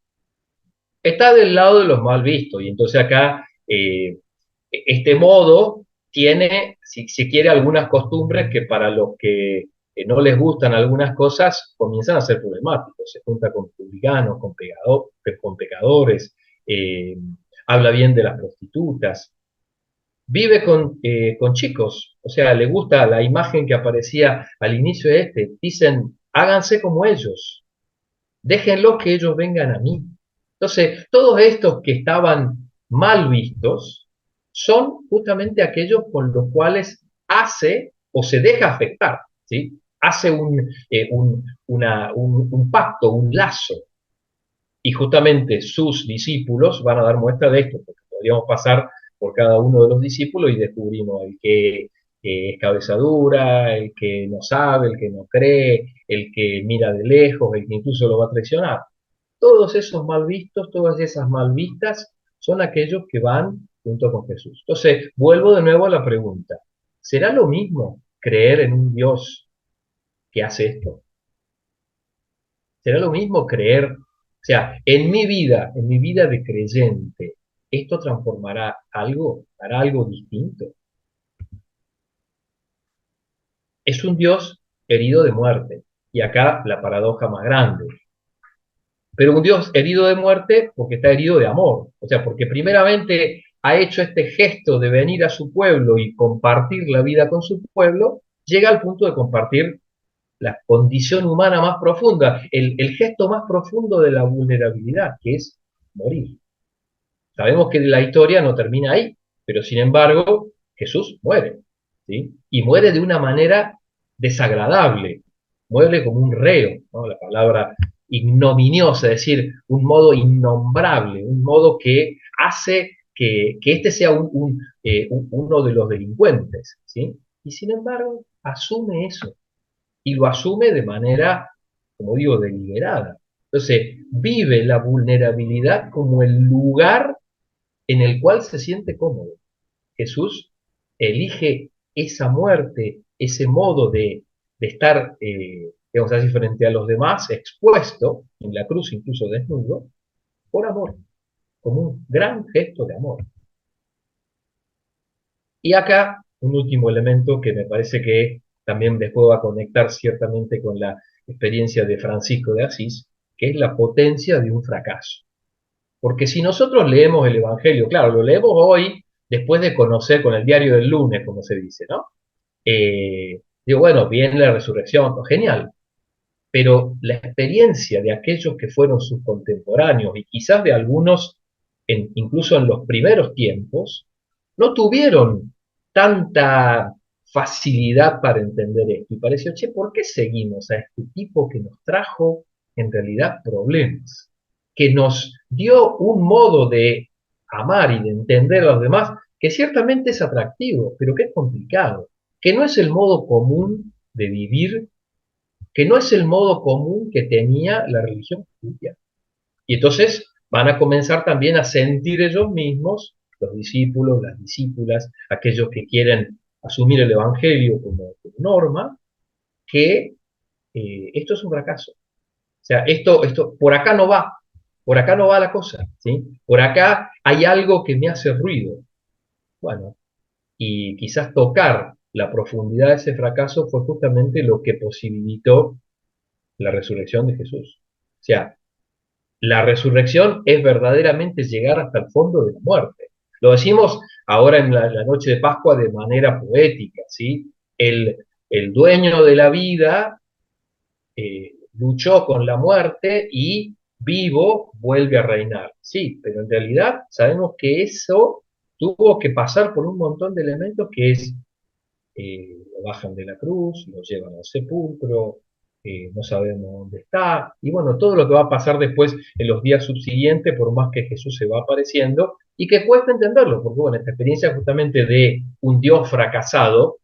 Está del lado de los mal vistos, y entonces acá este modo tiene, si se quiere, algunas costumbres que para los que no les gustan algunas cosas comienzan a ser problemáticos. Se junta con publicanos, con pecadores, eh, habla bien de las prostitutas, vive con chicos, o sea, le gusta la imagen que aparecía al inicio de dicen, háganse como ellos, déjenlos que ellos vengan a mí. Entonces, todos estos que estaban mal vistos son justamente aquellos con los cuales hace o se deja afectar, ¿sí? Hace un pacto, un lazo. Y justamente sus discípulos van a dar muestra de esto, porque podríamos pasar por cada uno de los discípulos y descubrimos el que es cabeza dura, el que no sabe, el que no cree, el que mira de lejos, el que incluso lo va a traicionar. Todos esos mal vistos, todas esas mal vistas, son aquellos que van junto con Jesús. Entonces, vuelvo de nuevo a la pregunta. ¿Será lo mismo creer en un Dios que hace esto? ¿Será lo mismo creer? O sea, en mi vida de creyente, ¿esto transformará algo? ¿Hará algo distinto? Es un Dios herido de muerte. Y acá la paradoja más grande. Pero un Dios herido de muerte porque está herido de amor. O sea, porque primeramente ha hecho este gesto de venir a su pueblo y compartir la vida con su pueblo, llega al punto de compartir la condición humana más profunda, el gesto más profundo de la vulnerabilidad, que es morir. Sabemos que la historia no termina ahí, pero sin embargo Jesús muere, ¿sí? Y muere de una manera desagradable, muere como un reo, ¿no? La palabra ignominiosa, es decir, un modo innombrable, un modo que hace que este sea uno de los delincuentes, ¿sí? Y sin embargo asume eso, y lo asume de manera, como digo, deliberada. Entonces, vive la vulnerabilidad como el lugar en el cual se siente cómodo. Jesús elige esa muerte, ese modo de estar, digamos así, frente a los demás, expuesto en la cruz, incluso desnudo, por amor, como un gran gesto de amor. Y acá, un último elemento que me parece que también después va a conectar ciertamente con la experiencia de Francisco de Asís, que es la potencia de un fracaso. Porque si nosotros leemos el Evangelio, claro, lo leemos hoy después de conocer con el diario del lunes, como se dice, ¿no? Digo, bueno, viene la resurrección, genial, pero la experiencia de aquellos que fueron sus contemporáneos y quizás de algunos, incluso en los primeros tiempos, no tuvieron tanta facilidad para entender esto. Y pareció, che, ¿por qué seguimos a este tipo que nos trajo en realidad problemas? Que nos dio un modo de amar y de entender a los demás que ciertamente es atractivo, pero que es complicado, que no es el modo común de vivir, que no es el modo común que tenía la religión judía. Y entonces van a comenzar también a sentir ellos mismos, los discípulos, las discípulas, aquellos que quieren asumir el Evangelio como norma, que esto es un fracaso. O sea, esto por acá no va la cosa, ¿sí? Por acá hay algo que me hace ruido. Bueno, y quizás tocar la profundidad de ese fracaso fue justamente lo que posibilitó la resurrección de Jesús. O sea, la resurrección es verdaderamente llegar hasta el fondo de la muerte. Lo decimos ahora en la noche de Pascua de manera poética, ¿sí? El dueño de la vida luchó con la muerte y vivo vuelve a reinar. Sí, pero en realidad sabemos que eso tuvo que pasar por un montón de elementos que es lo bajan de la cruz, lo llevan al sepulcro, no sabemos dónde está, y bueno, todo lo que va a pasar después en los días subsiguientes, por más que Jesús se va apareciendo, y que cuesta entenderlo, porque bueno, esta experiencia justamente de un Dios fracasado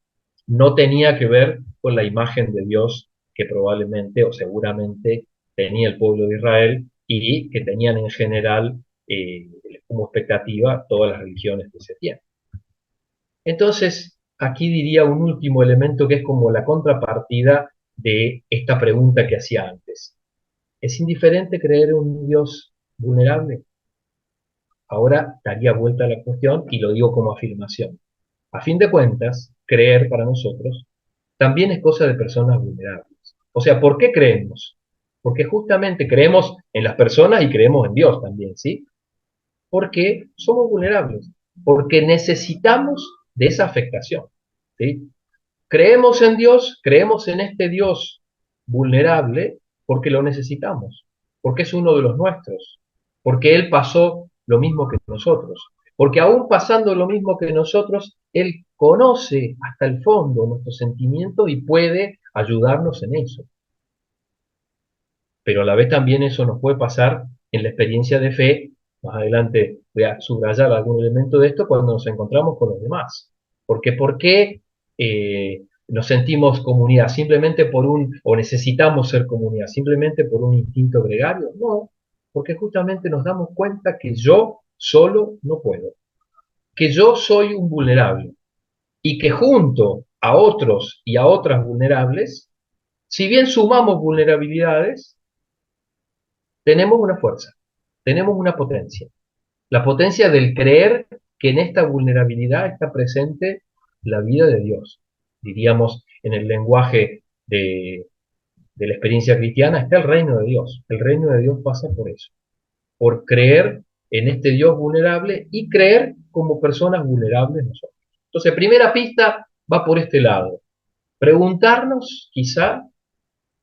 no tenía que ver con la imagen de Dios que probablemente o seguramente tenía el pueblo de Israel y que tenían en general como expectativa todas las religiones de ese tiempo. Entonces, aquí diría un último elemento que es como la contrapartida de esta pregunta que hacía antes. ¿Es indiferente creer en un Dios vulnerable? Ahora daría vuelta a la cuestión y lo digo como afirmación. A fin de cuentas, creer para nosotros también es cosa de personas vulnerables. O sea, ¿por qué creemos? Porque justamente creemos en las personas y creemos en Dios también, ¿sí? Porque somos vulnerables, porque necesitamos de esa afectación, ¿sí? Creemos en Dios, creemos en este Dios vulnerable porque lo necesitamos, porque es uno de los nuestros, porque Él pasó lo mismo que nosotros, porque aún pasando lo mismo que nosotros, Él conoce hasta el fondo nuestros sentimientos y puede ayudarnos en eso. Pero a la vez también eso nos puede pasar en la experiencia de fe. Más adelante voy a subrayar algún elemento de esto cuando nos encontramos con los demás. Porque ¿por qué nos sentimos comunidad? ¿Simplemente o necesitamos ser comunidad? ¿Simplemente por un instinto gregario? No, porque justamente nos damos cuenta que yo solo no puedo, que yo soy un vulnerable y que junto a otros y a otras vulnerables, si bien sumamos vulnerabilidades, tenemos una fuerza, tenemos una potencia. La potencia del creer que en esta vulnerabilidad está presente la vida de Dios. Diríamos en el lenguaje de la experiencia cristiana, está el reino de Dios. El reino de Dios pasa por eso, por creer en este Dios vulnerable y creer como personas vulnerables nosotros. Entonces, primera pista va por este lado. Preguntarnos, quizá,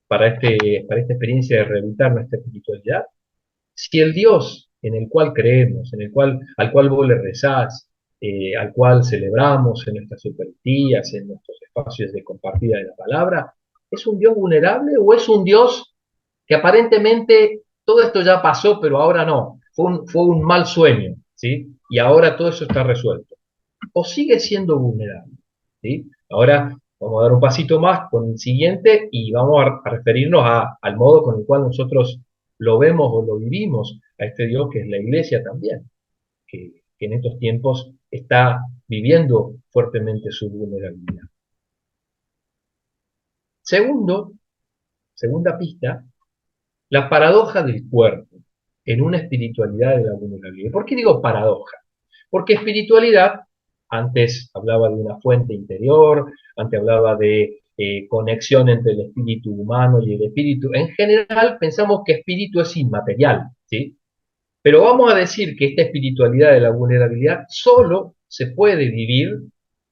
para esta experiencia de rehabilitar nuestra espiritualidad, si el Dios en el cual creemos, al cual vos le rezás, al cual celebramos en nuestras Eucaristías, en nuestros espacios de compartida de la palabra, ¿es un Dios vulnerable o es un Dios que aparentemente todo esto ya pasó, pero ahora no? Fue un mal sueño, ¿sí? Y ahora todo eso está resuelto. ¿O sigue siendo vulnerable? ¿Sí? Ahora vamos a dar un pasito más con el siguiente y vamos a referirnos al modo con el cual nosotros lo vemos o lo vivimos a este Dios que es la iglesia también, que en estos tiempos está viviendo fuertemente su vulnerabilidad. Segunda pista, la paradoja del cuerpo en una espiritualidad de la vulnerabilidad. ¿Por qué digo paradoja? Porque espiritualidad, antes hablaba de una fuente interior, antes hablaba de conexión entre el espíritu humano y el espíritu. En general pensamos que espíritu es inmaterial, ¿sí? Pero vamos a decir que esta espiritualidad de la vulnerabilidad solo se puede vivir,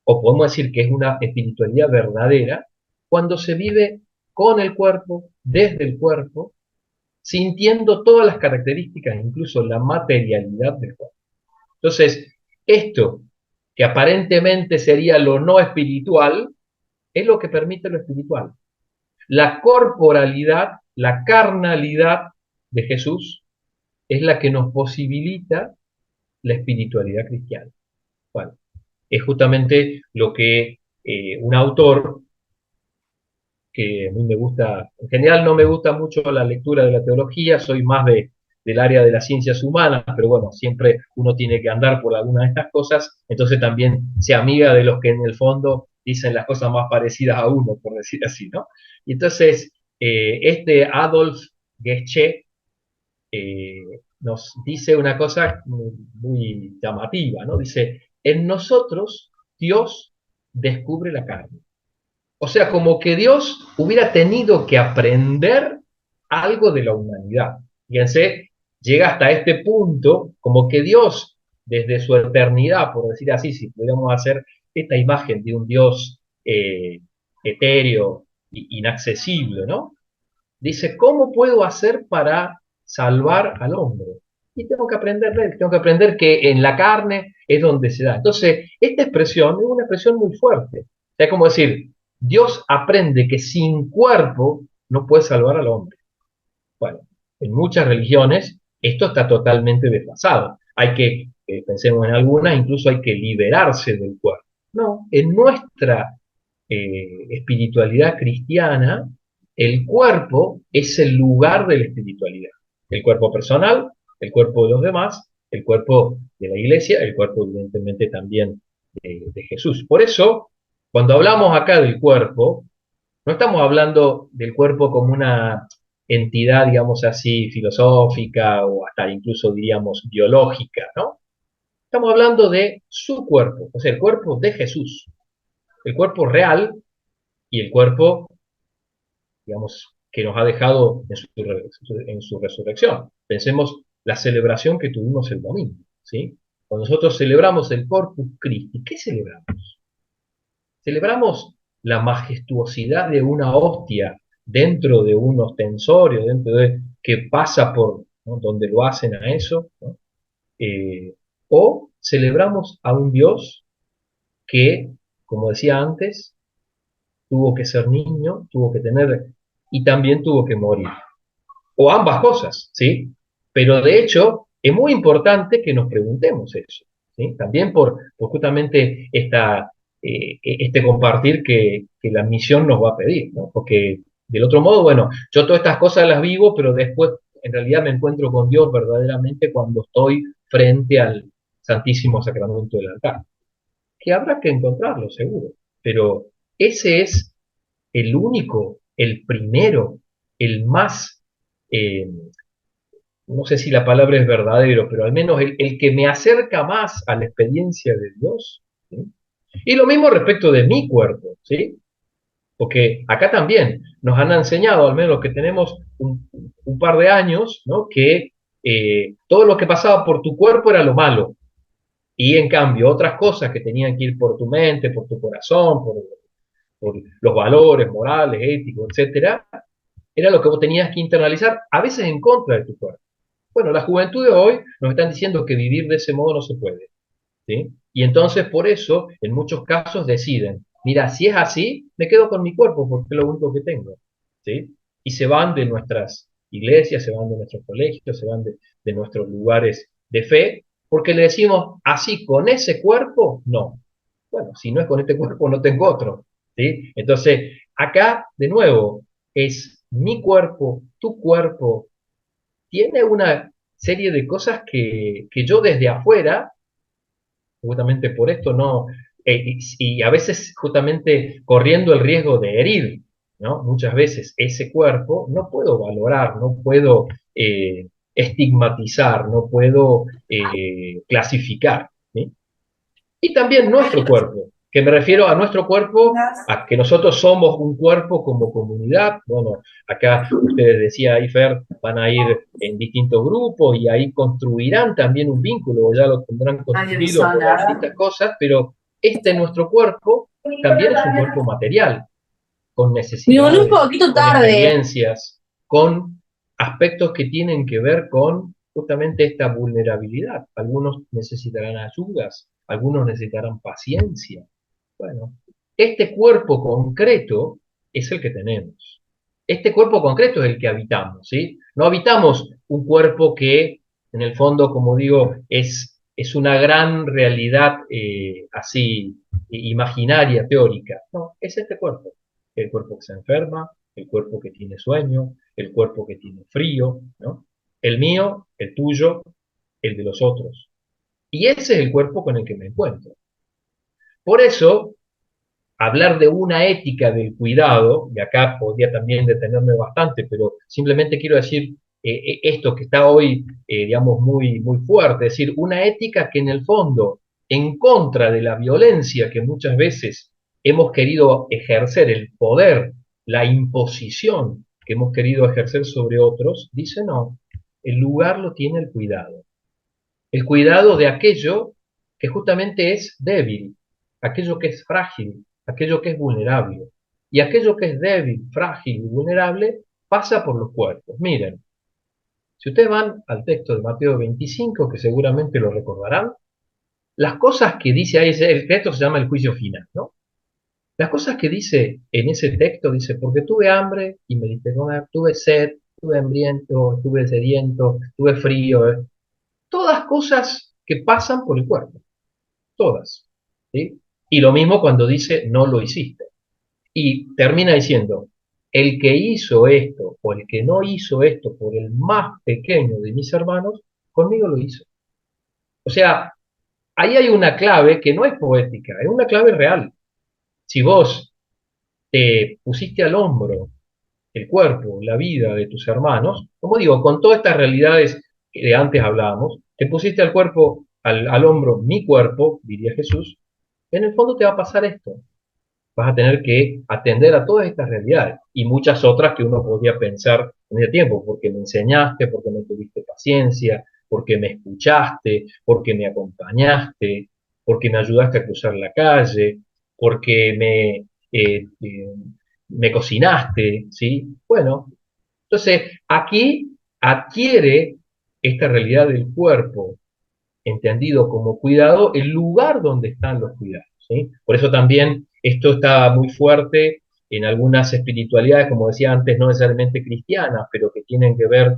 o podemos decir que es una espiritualidad verdadera, cuando se vive con el cuerpo, desde el cuerpo, sintiendo todas las características, incluso la materialidad del cuerpo. Entonces, esto que aparentemente sería lo no espiritual, es lo que permite lo espiritual. La corporalidad, la carnalidad de Jesús es la que nos posibilita la espiritualidad cristiana. Bueno, es justamente lo que un autor que a mí me gusta, en general no me gusta mucho la lectura de la teología, soy más del área de las ciencias humanas, pero bueno, siempre uno tiene que andar por alguna de estas cosas, entonces también se amiga de los que en el fondo dicen las cosas más parecidas a uno, por decir así, ¿no? Y entonces, este Adolf Gesche nos dice una cosa muy llamativa, ¿no? Dice, en nosotros Dios descubre la carne. O sea, como que Dios hubiera tenido que aprender algo de la humanidad. Fíjense, llega hasta este punto, como que Dios, desde su eternidad, por decir así, si pudiéramos hacer esta imagen de un Dios etéreo, inaccesible, ¿no? Dice, ¿cómo puedo hacer para salvar al hombre? Y tengo que aprender de él, tengo que aprender que en la carne es donde se da. Entonces, esta expresión es una expresión muy fuerte. O sea, es como decir, Dios aprende que sin cuerpo no puede salvar al hombre. Bueno, en muchas religiones esto está totalmente desfasado. Hay que, pensemos en algunas, incluso hay que liberarse del cuerpo. No, en nuestra espiritualidad cristiana, el cuerpo es el lugar de la espiritualidad. El cuerpo personal, el cuerpo de los demás, el cuerpo de la iglesia, el cuerpo evidentemente también de Jesús. Por eso, Cuando hablamos acá del cuerpo, no estamos hablando del cuerpo como una entidad, digamos así, filosófica o hasta incluso diríamos biológica, ¿no? Estamos hablando de su cuerpo, o sea, el cuerpo de Jesús, el cuerpo real y el cuerpo, digamos, que nos ha dejado en su resurrección. Pensemos la celebración que tuvimos el domingo, ¿sí? Cuando nosotros celebramos el Corpus Christi, ¿qué celebramos? Celebramos la majestuosidad de una hostia dentro de un ostensorio, dentro de que pasa por, ¿no?, donde lo hacen a eso, ¿no? Eh, o celebramos a un Dios que, como decía antes, tuvo que ser niño, tuvo que tener y también tuvo que morir. O ambas cosas, ¿sí? Pero de hecho es muy importante que nos preguntemos eso, ¿sí? También por justamente este compartir que la misión nos va a pedir, ¿no? Porque del otro modo, bueno, yo todas estas cosas las vivo, pero después en realidad me encuentro con Dios verdaderamente cuando estoy frente al Santísimo Sacramento del altar, que habrá que encontrarlo seguro, pero ese es el único, el primero, el más, eh, no sé si la palabra es verdadero, pero al menos el que me acerca más a la experiencia de Dios, ¿sí? Y lo mismo respecto de mi cuerpo, ¿sí? Porque acá también nos han enseñado, al menos los que tenemos un par de años, ¿no?, que todo lo que pasaba por tu cuerpo era lo malo. Y en cambio, otras cosas que tenían que ir por tu mente, por tu corazón, por los valores morales, éticos, etcétera, era lo que vos tenías que internalizar, a veces en contra de tu cuerpo. Bueno, la juventud de hoy nos están diciendo que vivir de ese modo no se puede, ¿sí? Y entonces por eso, en muchos casos deciden, mira, si es así, me quedo con mi cuerpo porque es lo único que tengo, ¿sí? Y se van de nuestras iglesias, se van de nuestros colegios, se van de nuestros lugares de fe, porque le decimos, así, con ese cuerpo, no. Bueno, si no es con este cuerpo, no tengo otro, ¿sí? Entonces, acá, de nuevo, es mi cuerpo, tu cuerpo, tiene una serie de cosas que yo desde afuera, justamente por esto no, y a veces justamente corriendo el riesgo de herir, ¿no? Muchas veces ese cuerpo no puedo valorar, no puedo estigmatizar, no puedo clasificar, ¿sí? Y también nuestro cuerpo, que me refiero a nuestro cuerpo, a que nosotros somos un cuerpo como comunidad. Bueno, acá ustedes decía, Ifer, van a ir en distintos grupos y ahí construirán también un vínculo, o ya lo tendrán construido por las distintas cosas, pero nuestro cuerpo también es un cuerpo material, con Me volví un necesidades, poquito con tarde. experiencias, con aspectos que tienen que ver con justamente esta vulnerabilidad. Algunos necesitarán ayudas, algunos necesitarán paciencia. Bueno, este cuerpo concreto es el que tenemos. Este cuerpo concreto es el que habitamos, ¿sí? No habitamos un cuerpo que, en el fondo, como digo, es una gran realidad así imaginaria, teórica. No, es este cuerpo. El cuerpo que se enferma, el cuerpo que tiene sueño, el cuerpo que tiene frío, ¿no? El mío, el tuyo, el de los otros. Y ese es el cuerpo con el que me encuentro. Por eso, hablar de una ética del cuidado, y acá podría también detenerme bastante, pero simplemente quiero decir esto que está hoy, digamos, muy, muy fuerte, es decir, una ética que en el fondo, en contra de la violencia que muchas veces hemos querido ejercer, el poder, la imposición que hemos querido ejercer sobre otros, dice no, el lugar lo tiene el cuidado de aquello que justamente es débil, aquello que es frágil, aquello que es vulnerable. Y aquello que es débil, frágil y vulnerable pasa por los cuerpos. Miren, si ustedes van al texto de Mateo 25, que seguramente lo recordarán, las cosas que dice ahí, el texto se llama el juicio final, ¿no? Las cosas que dice en ese texto, dice, porque tuve hambre y me diste comer, tuve sed, tuve hambriento, tuve sediento, tuve frío, todas cosas que pasan por el cuerpo, todas, ¿sí? Y lo mismo cuando dice, no lo hiciste. Y termina diciendo, el que hizo esto o el que no hizo esto por el más pequeño de mis hermanos, conmigo lo hizo. O sea, ahí hay una clave que no es poética, es una clave real. Si vos te pusiste al hombro el cuerpo, la vida de tus hermanos, como digo, con todas estas realidades que de antes hablábamos, te pusiste al cuerpo, al hombro mi cuerpo, diría Jesús, en el fondo te va a pasar esto. Vas a tener que atender a todas estas realidades y muchas otras que uno podría pensar en ese tiempo, porque me enseñaste, porque me tuviste paciencia, porque me escuchaste, porque me acompañaste, porque me ayudaste a cruzar la calle, porque me cocinaste, ¿sí? Bueno, entonces aquí adquiere esta realidad del cuerpo entendido como cuidado, el lugar donde están los cuidados, ¿sí? Por eso también esto está muy fuerte en algunas espiritualidades, como decía antes, no necesariamente cristianas, pero que tienen que ver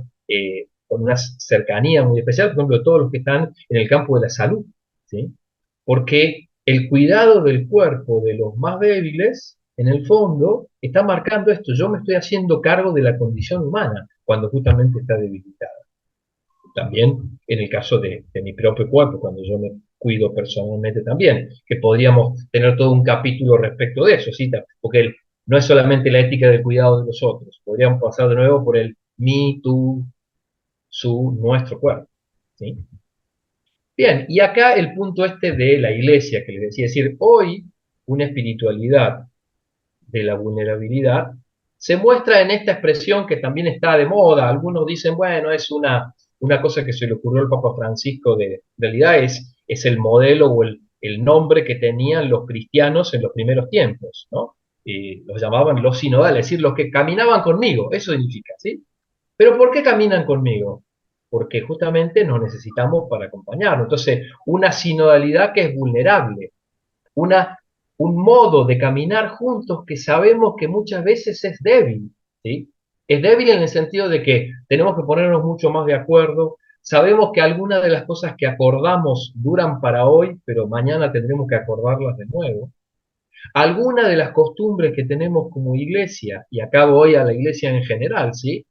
con una cercanía muy especial, por ejemplo, todos los que están en el campo de la salud, ¿sí? Porque el cuidado del cuerpo de los más débiles, en el fondo, está marcando esto. Yo me estoy haciendo cargo de la condición humana cuando justamente está debilitada. También en el caso de mi propio cuerpo, cuando yo me cuido personalmente también, que podríamos tener todo un capítulo respecto de eso, ¿sí? Porque no es solamente la ética del cuidado de los otros, podríamos pasar de nuevo por el mi, tú, su, nuestro cuerpo, ¿sí? Bien, y acá el punto este de la iglesia, que les decía, es decir, hoy una espiritualidad de la vulnerabilidad se muestra en esta expresión que también está de moda. Algunos dicen, bueno, es una cosa que se le ocurrió al Papa Francisco, en realidad es el modelo o el nombre que tenían los cristianos en los primeros tiempos, ¿no? Los llamaban los sinodales, es decir, los que caminaban conmigo, eso significa, ¿sí? Pero ¿por qué caminan conmigo? Porque justamente nos necesitamos para acompañarnos. Entonces, una sinodalidad que es vulnerable, una, un modo de caminar juntos que sabemos que muchas veces es débil, ¿sí? Es débil en el sentido de que tenemos que ponernos mucho más de acuerdo, sabemos que algunas de las cosas que acordamos duran para hoy, pero mañana tendremos que acordarlas de nuevo. Algunas de las costumbres que tenemos como iglesia, y acá voy a la iglesia en general, ¿sí?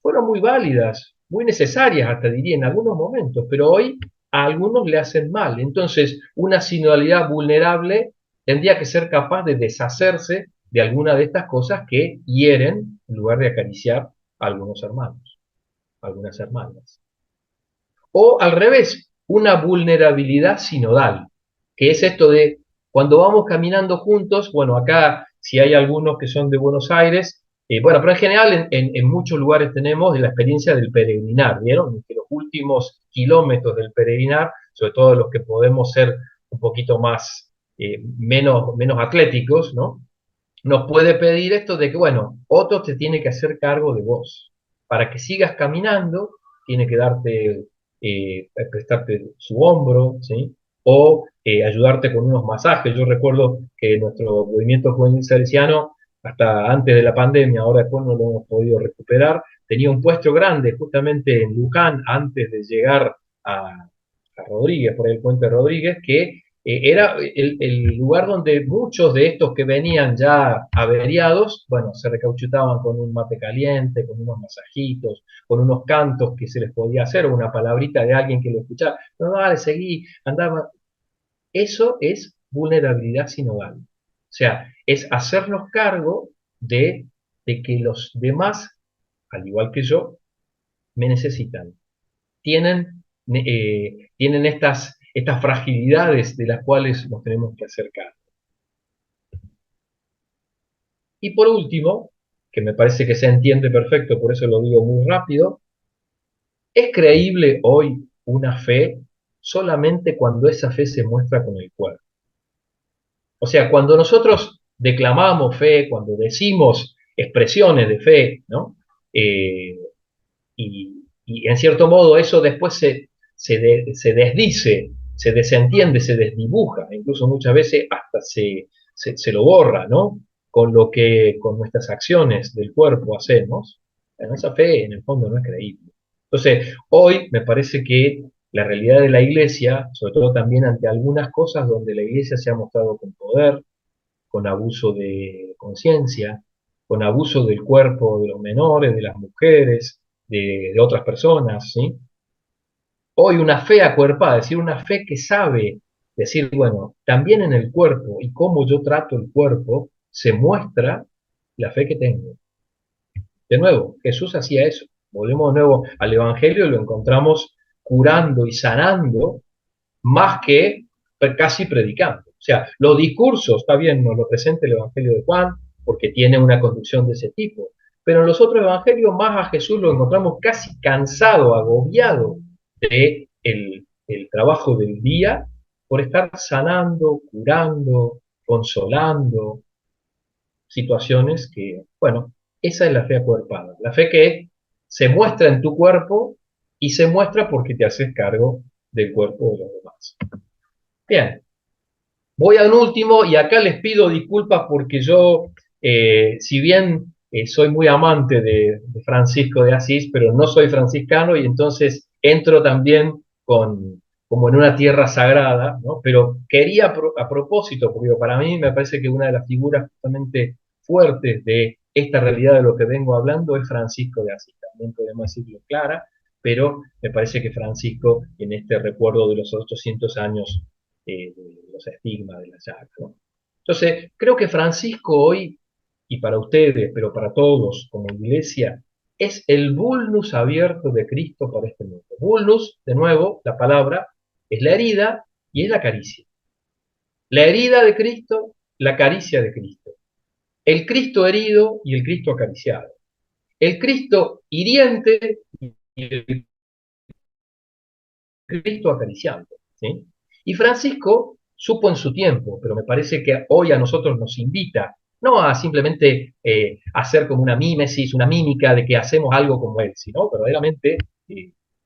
Fueron muy válidas, muy necesarias hasta diría en algunos momentos, pero hoy a algunos le hacen mal. Entonces, una sinodalidad vulnerable tendría que ser capaz de deshacerse de alguna de estas cosas que hieren en lugar de acariciar a algunos hermanos, a algunas hermanas. O al revés, una vulnerabilidad sinodal, que es esto de cuando vamos caminando juntos, bueno, acá si hay algunos que son de Buenos Aires, bueno, pero en general en muchos lugares tenemos la experiencia del peregrinar, ¿vieron? Que los últimos kilómetros del peregrinar, sobre todo los que podemos ser un poquito más, menos atléticos, ¿no? Nos puede pedir esto de que, bueno, otro te tiene que hacer cargo de vos. Para que sigas caminando, tiene que darte, prestarte su hombro, ¿sí? O ayudarte con unos masajes. Yo recuerdo que nuestro movimiento juvenil salesiano, hasta antes de la pandemia, ahora después no lo hemos podido recuperar, tenía un puesto grande justamente en Luján, antes de llegar a Rodríguez, por el puente Rodríguez, que era el lugar donde muchos de estos que venían ya averiados, bueno, se recauchutaban con un mate caliente, con unos masajitos, con unos cantos que se les podía hacer, o una palabrita de alguien que lo escuchaba. No, vale, seguí, andaba. Eso es vulnerabilidad sinodal. O sea, es hacernos cargo de que los demás, al igual que yo, me necesitan. Tienen estas fragilidades de las cuales nos tenemos que acercar. Y por último, que me parece que se entiende perfecto, por eso lo digo muy rápido, ¿es creíble hoy una fe solamente cuando esa fe se muestra con el cuerpo? O sea, cuando nosotros declamamos fe, cuando decimos expresiones de fe, ¿no? Y en cierto modo eso después se desdice, se desentiende, se desdibuja, incluso muchas veces hasta se lo borra, ¿no? Con nuestras acciones del cuerpo hacemos. Bueno, esa fe en el fondo no es creíble. Entonces, hoy me parece que la realidad de la iglesia, sobre todo también ante algunas cosas donde la iglesia se ha mostrado con poder, con abuso de conciencia, con abuso del cuerpo de los menores, de las mujeres, de otras personas, ¿sí? Hoy una fe acuerpada, es decir, una fe que sabe decir, bueno, también en el cuerpo y cómo yo trato el cuerpo, se muestra la fe que tengo. De nuevo, Jesús hacía eso. Volvemos de nuevo al Evangelio y lo encontramos curando y sanando más que casi predicando. O sea, los discursos, está bien, nos lo presenta el Evangelio de Juan, porque tiene una conducción de ese tipo, pero en los otros evangelios más a Jesús lo encontramos casi cansado, agobiado de el trabajo del día por estar sanando, curando, consolando situaciones que, bueno, esa es la fe acuerpada, la fe que se muestra en tu cuerpo y se muestra porque te haces cargo del cuerpo de los demás. Bien, voy a un último y acá les pido disculpas porque yo, si bien soy muy amante de Francisco de Asís, pero no soy franciscano y entonces entro también como en una tierra sagrada, ¿no? Pero quería a propósito, porque para mí me parece que una de las figuras justamente fuertes de esta realidad de lo que vengo hablando es Francisco de Asís. También podemos decirlo clara, pero me parece que Francisco, en este recuerdo de los 800 años de los estigmas de la llaga, ¿no? Entonces, creo que Francisco hoy, y para ustedes, pero para todos como iglesia, es el vulnus abierto de Cristo para este mundo. Vulnus, de nuevo, la palabra, es la herida y es la caricia. La herida de Cristo, la caricia de Cristo. El Cristo herido y el Cristo acariciado. El Cristo hiriente y el Cristo acariciando, ¿sí? Y Francisco supo en su tiempo, pero me parece que hoy a nosotros nos invita no a simplemente hacer como una mímesis, una mímica de que hacemos algo como él, sino verdaderamente,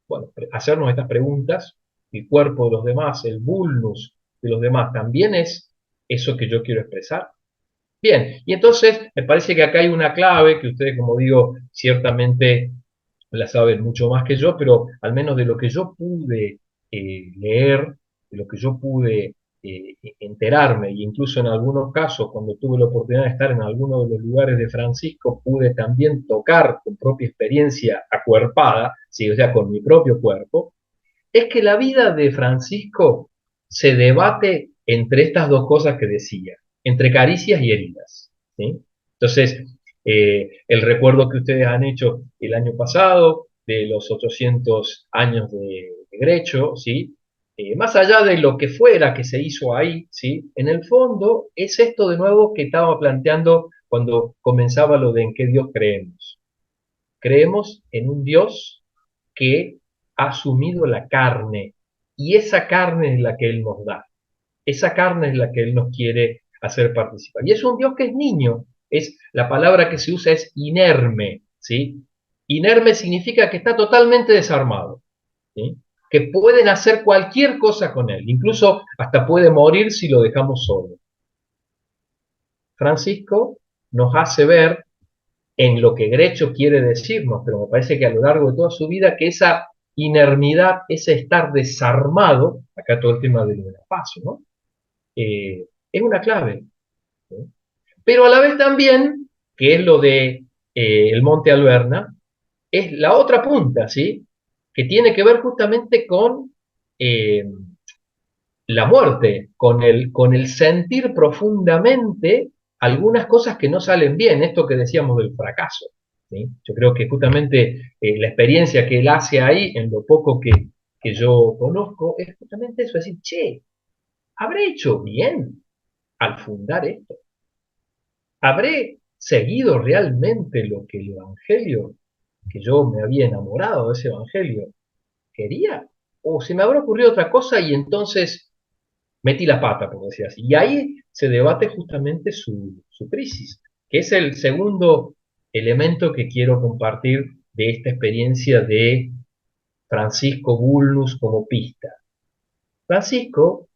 bueno, hacernos estas preguntas. El cuerpo de los demás, el vulnus de los demás, también es eso que yo quiero expresar. Bien, y entonces me parece que acá hay una clave que ustedes, como digo, ciertamente la saben mucho más que yo, pero al menos de lo que yo pude leer, de lo que yo pude enterarme, e incluso en algunos casos, cuando tuve la oportunidad de estar en alguno de los lugares de Francisco, pude también tocar con propia experiencia acuerpada, ¿sí? O sea, con mi propio cuerpo, es que la vida de Francisco se debate entre estas dos cosas que decía, entre caricias y heridas, ¿sí? Entonces, el recuerdo que ustedes han hecho el año pasado de los 800 años de Grecho, ¿sí? Más allá de lo que fuera que se hizo ahí, ¿sí? En el fondo es esto de nuevo que estaba planteando cuando comenzaba lo de en qué Dios creemos. Creemos en un Dios que ha asumido la carne y esa carne es la que Él nos da. Esa carne es la que Él nos quiere hacer participar. Y es un Dios que es niño. La palabra que se usa es inerme, ¿sí? Inerme significa que está totalmente desarmado, ¿sí? Que pueden hacer cualquier cosa con Él. Incluso hasta puede morir si lo dejamos solo. Francisco nos hace ver en lo que Grecho quiere decirnos, pero me parece que a lo largo de toda su vida, que esa inermidad, ese estar desarmado, acá todo el tema del espacio, ¿no? Es una clave, ¿no? Pero a la vez también, que es lo de el Monte Alverna, es la otra punta, ¿sí? Que tiene que ver justamente con eh, la muerte, con el sentir profundamente algunas cosas que no salen bien, esto que decíamos del fracaso, ¿sí? Yo creo que justamente la experiencia que él hace ahí, en lo poco que yo conozco, es justamente eso, es decir, che, ¿habré hecho bien al fundar esto? ¿Habré seguido realmente lo que el Evangelio, que yo me había enamorado de ese Evangelio, quería? ¿O se me habrá ocurrido otra cosa y entonces metí la pata, por decir así? Y ahí se debate justamente su crisis, que es el segundo elemento que quiero compartir de esta experiencia de Francisco Bulnus como pista. Francisco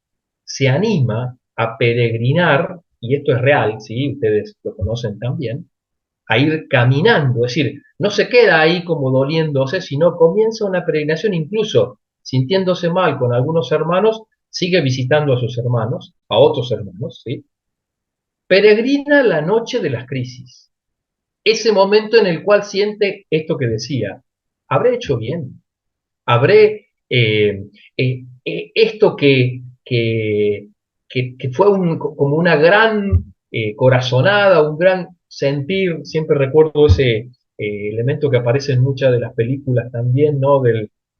se anima a peregrinar, y esto es real, ¿sí? Ustedes lo conocen también, a ir caminando, es decir, no se queda ahí como doliéndose, sino comienza una peregrinación, incluso sintiéndose mal con algunos hermanos, sigue visitando a sus hermanos, a otros hermanos, ¿sí? Peregrina la noche de las crisis, ese momento en el cual siente esto que decía, ¿habré hecho bien? ¿Habré esto que que, que fue como una gran corazonada, un gran sentir. Siempre recuerdo ese elemento que aparece en muchas de las películas también, ¿no?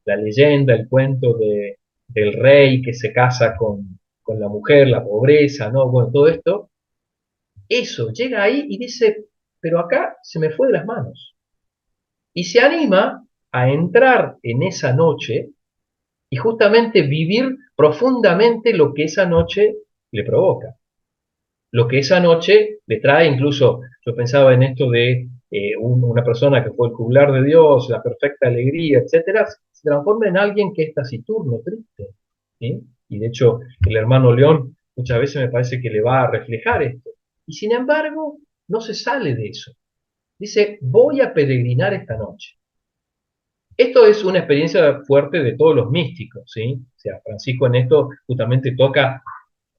La leyenda, el cuento del rey que se casa con la mujer, la pobreza, ¿no? Bueno, todo esto, eso, llega ahí y dice, pero acá se me fue de las manos. Y se anima a entrar en esa noche y justamente vivir profundamente lo que esa noche le provoca, lo que esa noche le trae. Incluso yo pensaba en esto de una persona que fue el juglar de Dios, la perfecta alegría, etcétera, se transforma en alguien que es taciturno, triste, ¿sí? Y de hecho el hermano León muchas veces me parece que le va a reflejar esto. Y sin embargo, no se sale de eso. Dice, voy a peregrinar esta noche. Esto es una experiencia fuerte de todos los místicos, ¿sí? O sea, Francisco en esto justamente toca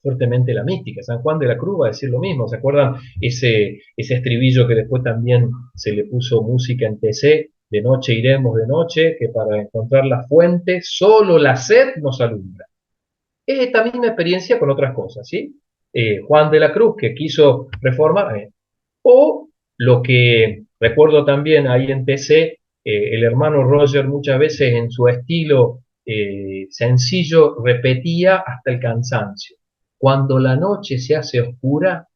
fuertemente la mística. San Juan de la Cruz va a decir lo mismo. ¿Se acuerdan ese estribillo que después también se le puso música en TC? De noche iremos de noche, que para encontrar la fuente solo la sed nos alumbra. Es esta misma experiencia con otras cosas, ¿sí? Juan de la Cruz, que quiso reformar, o lo que recuerdo también ahí en TC, el hermano Roger muchas veces en su estilo sencillo repetía hasta el cansancio. Cuando la noche se hace oscura,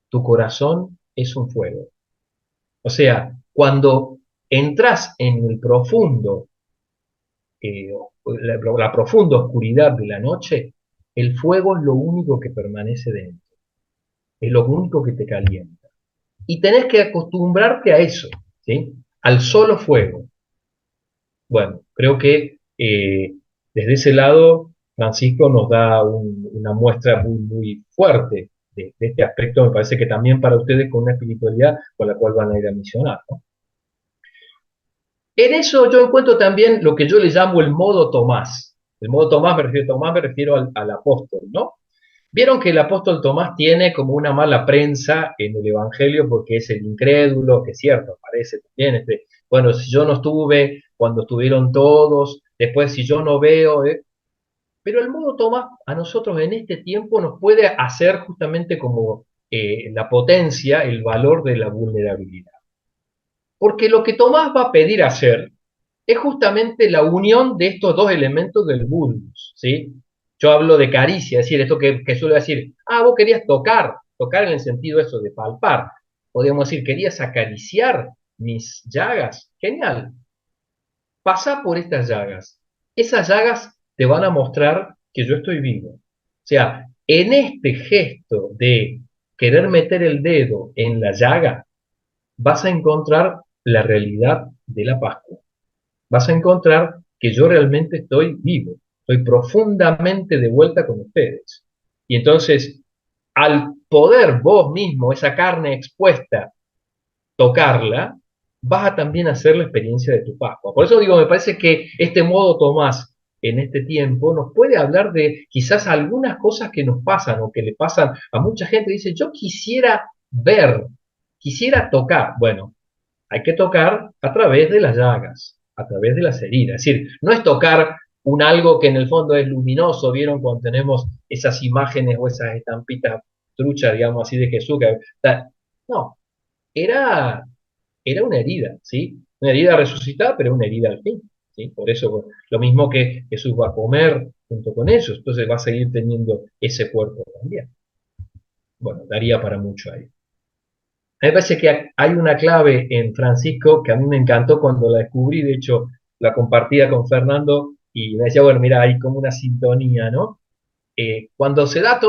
tu corazón es un fuego. O sea, cuando entras en el profundo, la profunda oscuridad de la noche, el fuego es lo único que permanece dentro, es lo único que te calienta. Y tenés que acostumbrarte a eso, ¿sí? Al solo fuego. Bueno, creo que desde ese lado Francisco nos da una muestra muy, muy fuerte de este aspecto. Me parece que también para ustedes con una espiritualidad con la cual van a ir a misionar, ¿no? En eso yo encuentro también lo que yo le llamo el modo Tomás. El modo Tomás me refiero al apóstol, ¿no? Vieron que el apóstol Tomás tiene como una mala prensa en el Evangelio porque es el incrédulo, que es cierto, parece también, bueno, si yo no estuve cuando estuvieron todos, después si yo no veo, pero el modo Tomás a nosotros en este tiempo nos puede hacer justamente como la potencia, el valor de la vulnerabilidad. Porque lo que Tomás va a pedir hacer es justamente la unión de estos dos elementos del vulgus, ¿sí? Yo hablo de caricia, es decir, esto que suele decir, vos querías tocar en el sentido eso de palpar. Podríamos decir, querías acariciar mis llagas. Genial. Pasá por estas llagas. Esas llagas te van a mostrar que yo estoy vivo. O sea, en este gesto de querer meter el dedo en la llaga, vas a encontrar la realidad de la Pascua. Vas a encontrar que yo realmente estoy vivo, estoy profundamente de vuelta con ustedes. Y entonces, al poder vos mismo, esa carne expuesta, tocarla, vas a también hacer la experiencia de tu Pascua. Por eso digo, me parece que este modo Tomás en este tiempo nos puede hablar de quizás algunas cosas que nos pasan o que le pasan a mucha gente. Dice, yo quisiera ver, quisiera tocar. Bueno, hay que tocar a través de las llagas, a través de las heridas. Es decir, no es tocar un algo que en el fondo es luminoso. ¿Vieron cuando tenemos esas imágenes o esas estampitas truchas, digamos así, de Jesús? No, era, era una herida, ¿sí? Una herida resucitada, pero una herida al fin, ¿sí? Por eso, lo mismo que Jesús va a comer junto con ellos, entonces va a seguir teniendo ese cuerpo también. Bueno, daría para mucho ahí. A mí me parece que hay una clave en Francisco que a mí me encantó cuando la descubrí. De hecho la compartía con Fernando y me decía, bueno, mira, hay como una sintonía, ¿no? Cuando se da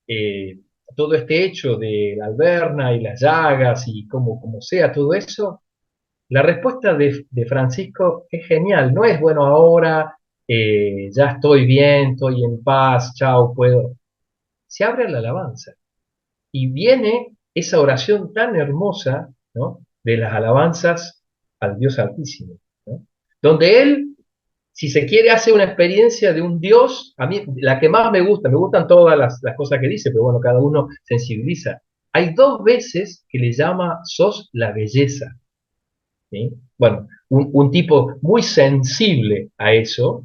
eh, todo este hecho de la alberna y las llagas y como sea todo eso, la respuesta de Francisco es genial. No es, bueno, ahora ya estoy bien, estoy en paz, chao, puedo. Se abre a la alabanza y viene esa oración tan hermosa, ¿no? De las alabanzas al Dios Altísimo, ¿no? Donde Él, si se quiere, hace una experiencia de un Dios. A mí la que más me gusta, me gustan todas las cosas que dice, pero bueno, cada uno sensibiliza. Hay dos veces que le llama sos la belleza, ¿sí? Bueno, un tipo muy sensible a eso,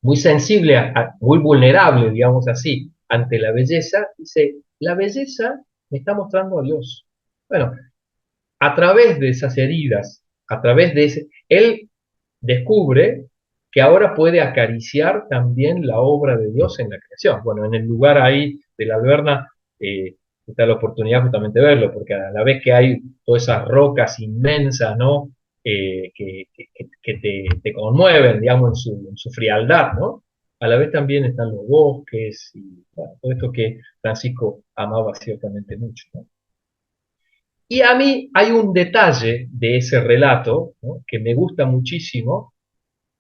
muy sensible, muy vulnerable, digamos así, ante la belleza, dice, la belleza me está mostrando a Dios. Bueno, a través de esas heridas, a través de ese, él descubre que ahora puede acariciar también la obra de Dios en la creación. Bueno, en el lugar ahí de la Alberna está la oportunidad justamente de verlo, porque a la vez que hay todas esas rocas inmensas, ¿no? Que te conmueven, digamos, en su frialdad, ¿no? A la vez también están los bosques y bueno, todo esto que Francisco amaba ciertamente mucho, ¿no? Y a mí hay un detalle de ese relato, ¿no?, que me gusta muchísimo,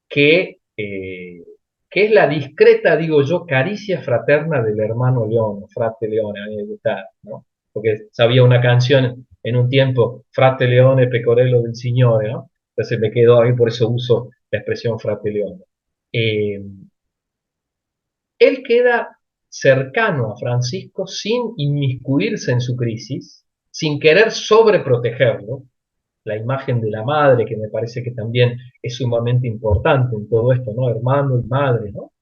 que es la discreta, digo yo, caricia fraterna del hermano León, Frate Leone, a mí me gusta, ¿no? Porque sabía una canción en un tiempo, Frate Leone, pecorello del Signore, ¿no? Entonces me quedó a mí, por eso uso la expresión Frate Leone. Eh, Él queda cercano a Francisco sin inmiscuirse en su crisis, sin querer sobreprotegerlo. La imagen de la madre, que me parece que también es sumamente importante en todo esto, ¿no? Hermano y madre, ¿no?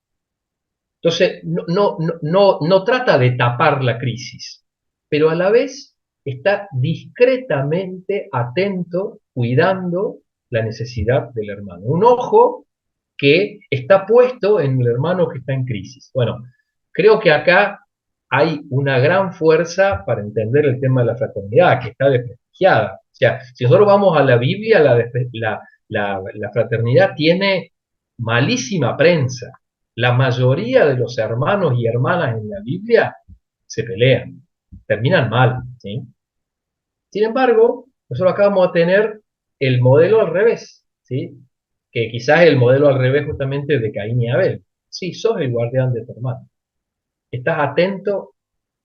Entonces, no trata de tapar la crisis, pero a la vez está discretamente atento, cuidando la necesidad del hermano. Un ojo que está puesto en el hermano que está en crisis. Bueno, creo que acá hay una gran fuerza para entender el tema de la fraternidad, que está desprestigiada. O sea, si nosotros vamos a la Biblia, la fraternidad tiene malísima prensa. La mayoría de los hermanos y hermanas en la Biblia se pelean, terminan mal, ¿sí? Sin embargo, nosotros acá vamos a tener el modelo al revés, ¿sí? Que quizás es el modelo al revés justamente de Caín y Abel. Sí, sos el guardián de tu hermano. Estás atento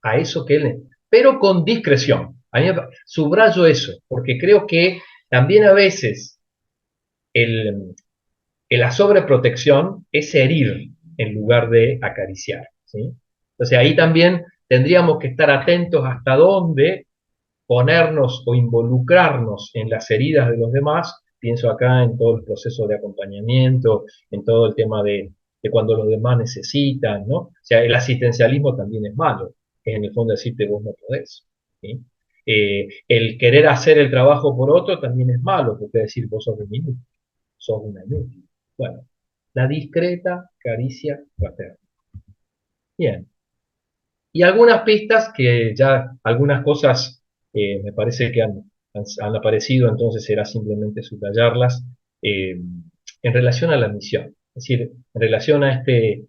a eso que él... Pero con discreción. A mí subrayo eso, porque creo que también a veces el, la sobreprotección es herir en lugar de acariciar, ¿sí? Entonces ahí también tendríamos que estar atentos hasta dónde ponernos o involucrarnos en las heridas de los demás. Pienso acá en todo el proceso de acompañamiento, en todo el tema de cuando los demás necesitan, ¿no? O sea, el asistencialismo también es malo, es en el fondo decirte vos no podés, ¿sí? El querer hacer el trabajo por otro también es malo, porque decir vos sos un inútil, sos una inútil. Bueno, la discreta caricia fraterna. Bien. Y algunas pistas que ya, algunas cosas me parece que han aparecido, entonces será simplemente subrayarlas, en relación a la misión. Es decir, en relación a este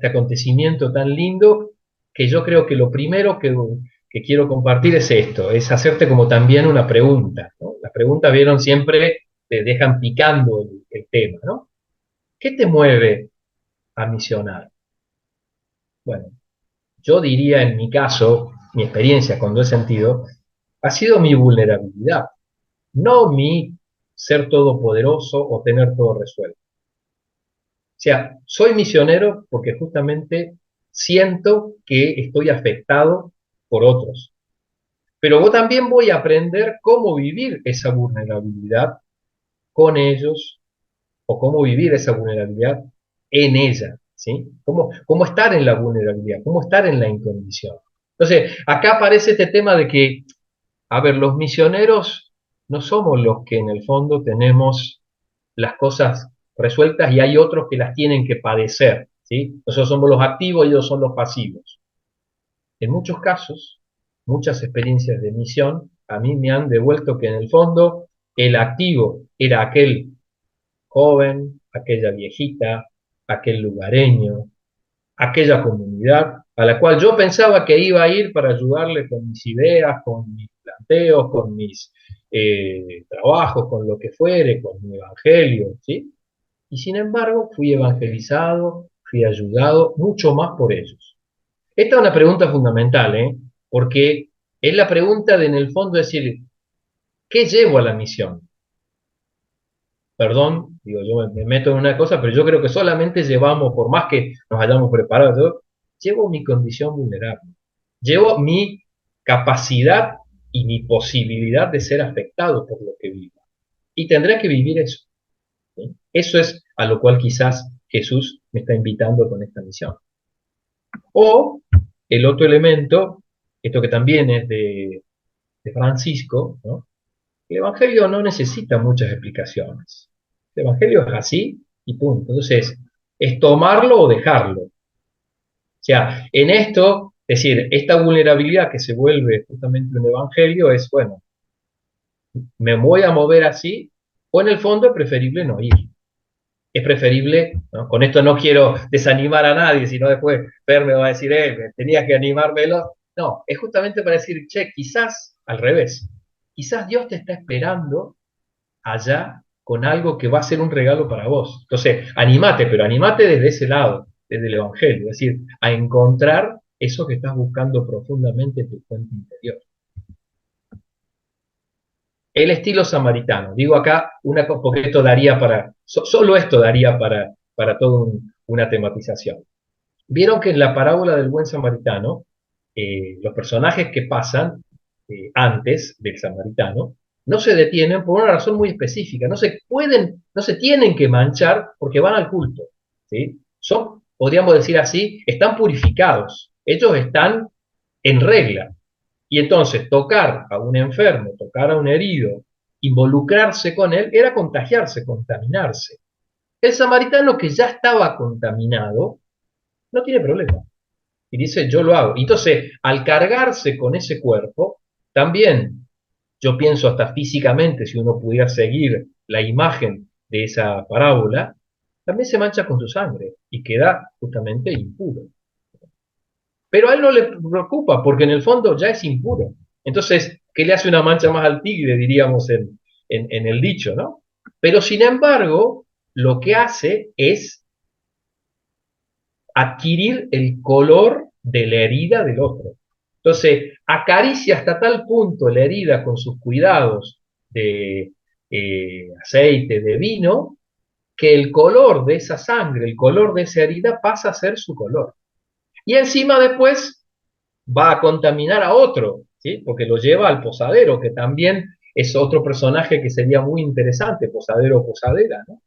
acontecimiento tan lindo, que yo creo que lo primero que quiero compartir es esto, es hacerte como también una pregunta, ¿no? Las preguntas, vieron, siempre te dejan picando el tema, ¿no? ¿Qué te mueve a misionar? Bueno, yo diría en mi caso, mi experiencia cuando he sentido, ha sido mi vulnerabilidad, no mi ser todopoderoso o tener todo resuelto. O sea, soy misionero porque justamente siento que estoy afectado por otros. Pero yo también voy a aprender cómo vivir esa vulnerabilidad con ellos o cómo vivir esa vulnerabilidad en ella, ¿sí? Cómo estar en la vulnerabilidad, cómo estar en la incondición. Entonces, acá aparece este tema de que, a ver, los misioneros no somos los que en el fondo tenemos las cosas resueltas y hay otros que las tienen que padecer, ¿sí? Nosotros somos los activos y ellos son los pasivos. En muchos casos, muchas experiencias de misión a mí me han devuelto que en el fondo el activo era aquel joven, aquella viejita, aquel lugareño, aquella comunidad a la cual yo pensaba que iba a ir para ayudarle con mis ideas, con mis planteos, con mis trabajos, con lo que fuere, con mi evangelio, ¿sí? Y sin embargo fui evangelizado, fui ayudado mucho más por ellos. Esta es una pregunta fundamental, ¿eh? Porque es la pregunta de en el fondo decir, ¿qué llevo a la misión? Perdón, digo, yo me meto en una cosa, pero yo creo que solamente llevamos, por más que nos hayamos preparado, yo llevo mi condición vulnerable, llevo mi capacidad y mi posibilidad de ser afectado por lo que vivo. Y tendré que vivir eso, ¿sí? Eso es a lo cual quizás Jesús me está invitando con esta misión. O el otro elemento, esto que también es de Francisco, ¿no? El Evangelio no necesita muchas explicaciones. El Evangelio es así y punto. Entonces, es tomarlo o dejarlo. O sea, en esto, es decir, esta vulnerabilidad que se vuelve justamente un Evangelio es, bueno, me voy a mover así, o en el fondo es preferible no ir. Es preferible, ¿no? Con esto no quiero desanimar a nadie, sino después Fer me va a decir, tenías que animármelo. No, es justamente para decir, che, quizás al revés, quizás Dios te está esperando allá con algo que va a ser un regalo para vos. Entonces, animate, pero animate desde ese lado, desde el Evangelio, es decir, a encontrar eso que estás buscando profundamente en tu fuente interior. El estilo samaritano. Digo acá, porque esto daría para, solo esto daría para toda una tematización. Vieron que en la parábola del buen samaritano, los personajes que pasan antes del samaritano, no se detienen por una razón muy específica, no se tienen que manchar porque van al culto, ¿sí? Podríamos decir así, están purificados, ellos están en regla. Y entonces tocar a un enfermo, tocar a un herido, involucrarse con él, era contagiarse, contaminarse. El samaritano que ya estaba contaminado, no tiene problema. Y dice, yo lo hago. Entonces, al cargarse con ese cuerpo, también, yo pienso hasta físicamente, si uno pudiera seguir la imagen de esa parábola, también se mancha con su sangre y queda justamente impuro. Pero a él no le preocupa, porque en el fondo ya es impuro. Entonces, ¿qué le hace una mancha más al tigre, diríamos en el dicho, ¿no? Pero sin embargo, lo que hace es adquirir el color de la herida del otro. Entonces, acaricia hasta tal punto la herida con sus cuidados de aceite, de vino, que el color de esa sangre, el color de esa herida pasa a ser su color. Y encima después va a contaminar a otro, ¿sí? Porque lo lleva al posadero, que también es otro personaje que sería muy interesante, posadero o posadera, ¿no?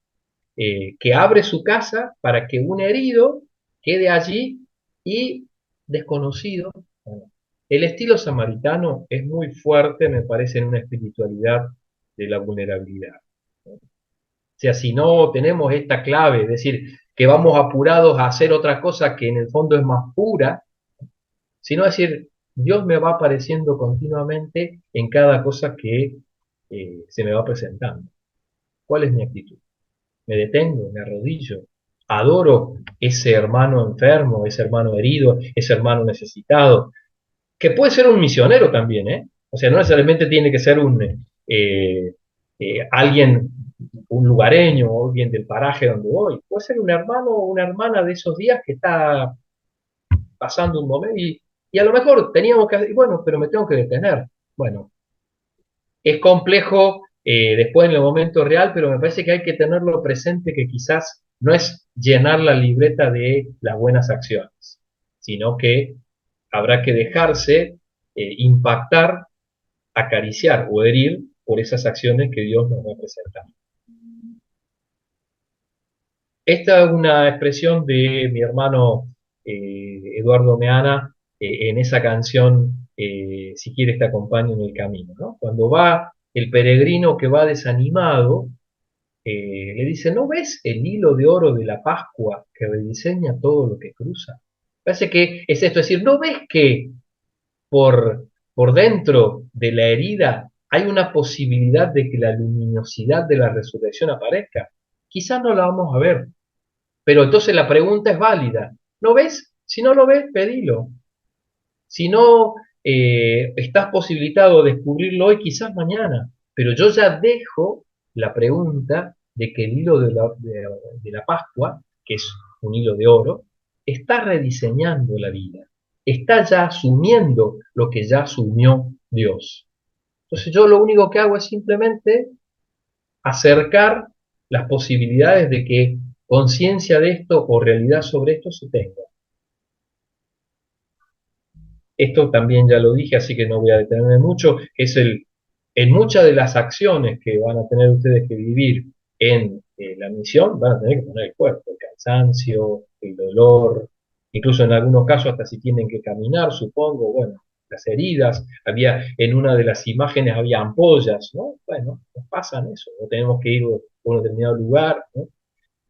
Que abre su casa para que un herido quede allí y desconocido. Bueno, el estilo samaritano es muy fuerte, me parece, en una espiritualidad de la vulnerabilidad. O sea, si no tenemos esta clave, es decir, que vamos apurados a hacer otra cosa que en el fondo es más pura, sino decir, Dios me va apareciendo continuamente en cada cosa que se me va presentando. ¿Cuál es mi actitud? Me detengo, me arrodillo, adoro ese hermano enfermo, ese hermano herido, ese hermano necesitado, que puede ser un misionero también, ¿eh? O sea, no necesariamente tiene que ser alguien, un lugareño o alguien del paraje donde voy. Puede ser un hermano o una hermana de esos días que está pasando un momento y a lo mejor teníamos que hacer, bueno, pero me tengo que detener. Bueno, es complejo después en el momento real, pero me parece que hay que tenerlo presente que quizás no es llenar la libreta de las buenas acciones, sino que habrá que dejarse impactar, acariciar o herir por esas acciones que Dios nos va a presentar. Esta es una expresión de mi hermano Eduardo Meana en esa canción Si quieres te acompaño en el camino, ¿no? Cuando va el peregrino que va desanimado, le dice, ¿no ves el hilo de oro de la Pascua que rediseña todo lo que cruza? Parece que es esto, es decir, ¿no ves que por dentro de la herida hay una posibilidad de que la luminosidad de la resurrección aparezca? Quizás no la vamos a ver, pero entonces la pregunta es válida. ¿No ves? Si no lo ves, pedilo. Si no estás posibilitado de descubrirlo hoy, quizás mañana. Pero yo ya dejo la pregunta de que el hilo de la Pascua, que es un hilo de oro, está rediseñando la vida. Está ya asumiendo lo que ya asumió Dios. Entonces yo lo único que hago es simplemente acercar las posibilidades de que conciencia de esto o realidad sobre esto se tenga. Esto también ya lo dije, así que no voy a detenerme mucho, en muchas de las acciones que van a tener ustedes que vivir en la misión, van a tener que poner el cuerpo, el cansancio, el dolor, incluso en algunos casos hasta si tienen que caminar, supongo, bueno, las heridas, en una de las imágenes había ampollas, ¿no? Bueno, nos pasan eso, no tenemos que ir a un determinado lugar, ¿no?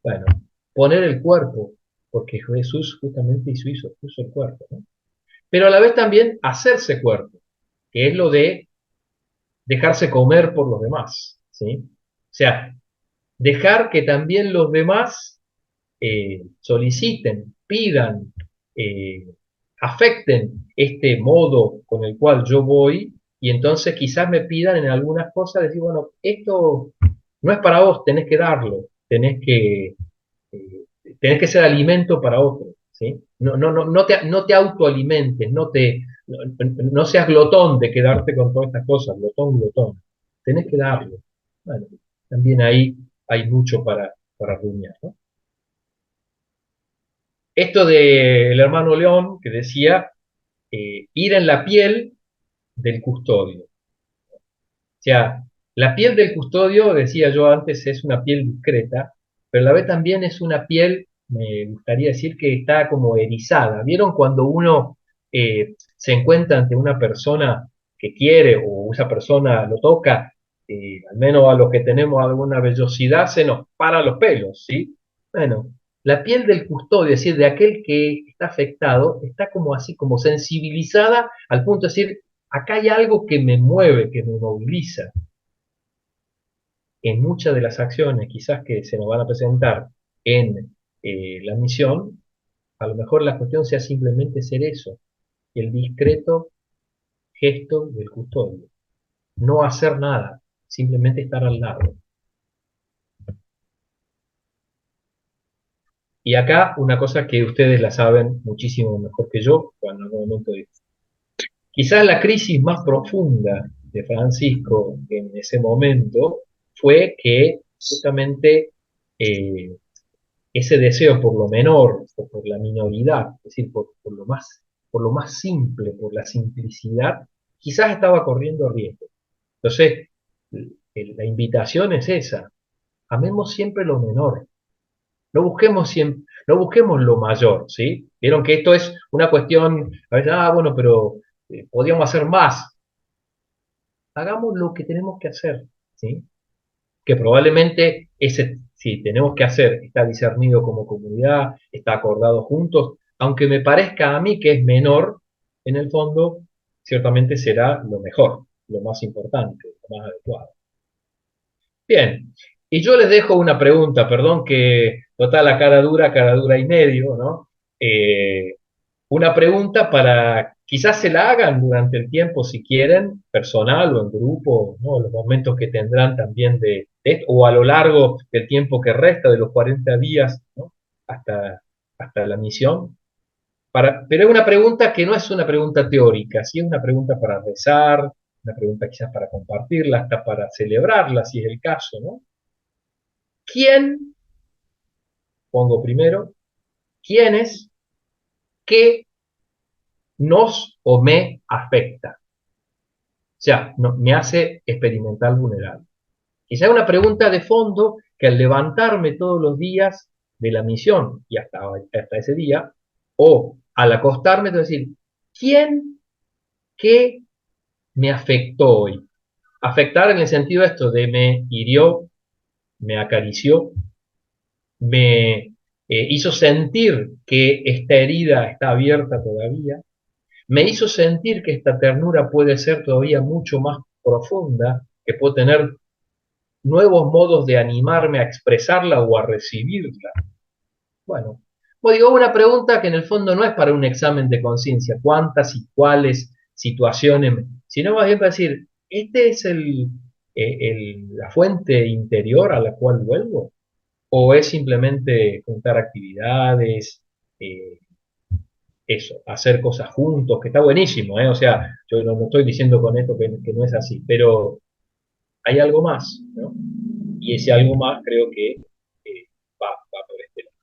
Bueno, poner el cuerpo, porque Jesús justamente puso el cuerpo, ¿no? Pero a la vez también hacerse cuerpo, que es lo de dejarse comer por los demás, ¿sí? O sea, dejar que también los demás soliciten, pidan, eh, afecten este modo con el cual yo voy, y entonces quizás me pidan en algunas cosas, decir, bueno, esto no es para vos, tenés que ser alimento para otros, ¿sí? No te autoalimentes, no seas glotón de quedarte con todas estas cosas, glotón. Tenés que darlo. Bueno, también ahí hay mucho para rumiar, ¿no? Esto del hermano León que decía ir en la piel del custodio. O sea, la piel del custodio, decía yo antes, es una piel discreta, pero a la vez también es una piel, me gustaría decir, que está como erizada. ¿Vieron cuando uno se encuentra ante una persona que quiere o esa persona lo toca? Al menos a los que tenemos alguna vellosidad se nos para los pelos, ¿sí? Bueno, la piel del custodio, es decir, de aquel que está afectado, está como así, como sensibilizada al punto de decir, acá hay algo que me mueve, que me moviliza. En muchas de las acciones quizás que se nos van a presentar en la misión, a lo mejor la cuestión sea simplemente ser eso, el discreto gesto del custodio. No hacer nada, simplemente estar al lado. Y acá una cosa que ustedes la saben muchísimo mejor que yo, cuando en algún momento quizás la crisis más profunda de Francisco en ese momento fue que justamente eh, ese deseo por lo menor o por la minoridad, es decir, por lo más simple, por la simplicidad, quizás estaba corriendo riesgo. Entonces, la invitación es esa, amemos siempre lo menor, no busquemos lo mayor, ¿sí? Vieron que esto es una cuestión, a veces, bueno, pero podríamos hacer más. Hagamos lo que tenemos que hacer, ¿sí? Que probablemente ese, si tenemos que hacer, está discernido como comunidad, está acordado juntos, aunque me parezca a mí que es menor, en el fondo, ciertamente será lo mejor, lo más importante, lo más adecuado. Bien, y yo les dejo una pregunta, perdón que total la cara dura y medio, ¿no? Una pregunta para, quizás se la hagan durante el tiempo si quieren, personal o en grupo, ¿no? Los momentos que tendrán también de esto, o a lo largo del tiempo que resta, de los 40 días, ¿no? Hasta la misión. Pero es una pregunta que no es una pregunta teórica, sí es una pregunta para rezar, una pregunta quizás para compartirla, hasta para celebrarla, si es el caso, ¿no? ¿Quién, pongo primero, quiénes, qué nos o me afecta? O sea, me hace experimentar vulnerable. Quizá una pregunta de fondo que al levantarme todos los días de la misión y hasta ese día, o al acostarme, tengo que decir, ¿quién, qué me afectó hoy? Afectar en el sentido de esto, de me hirió, me acarició, me hizo sentir que esta herida está abierta todavía, me hizo sentir que esta ternura puede ser todavía mucho más profunda, que puedo tener nuevos modos de animarme a expresarla o a recibirla. Bueno, pues digo, una pregunta que en el fondo no es para un examen de conciencia, cuántas y cuáles situaciones, sino más bien para decir, ¿este es la fuente interior a la cual vuelvo? ¿O es simplemente juntar actividades, eh, eso, hacer cosas juntos, que está buenísimo, ¿eh? O sea, yo no estoy diciendo con esto que no es así, pero hay algo más, ¿no? Y ese algo más creo que va por este lado.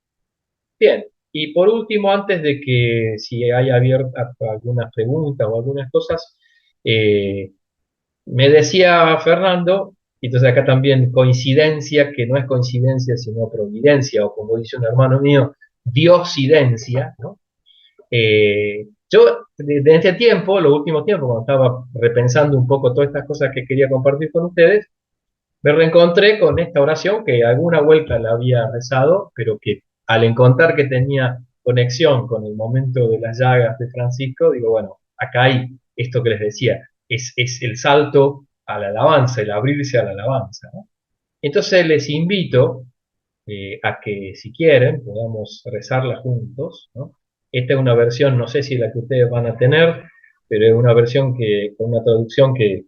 Bien, y por último, antes de que si hay abierta algunas preguntas o algunas cosas, me decía Fernando Y entonces acá también coincidencia, que no es coincidencia sino providencia, o como dice un hermano mío, diosidencia, ¿no? Yo, de este tiempo, los últimos tiempos, cuando estaba repensando un poco todas estas cosas que quería compartir con ustedes, me reencontré con esta oración que alguna vuelta la había rezado, pero que al encontrar que tenía conexión con el momento de las llagas de Francisco, digo, bueno, acá hay esto que les decía, es el salto a la alabanza, el abrirse a la alabanza, ¿no? Entonces les invito a que si quieren podamos rezarla juntos, ¿no? Esta es una versión, no sé si la que ustedes van a tener, pero es una versión con una traducción que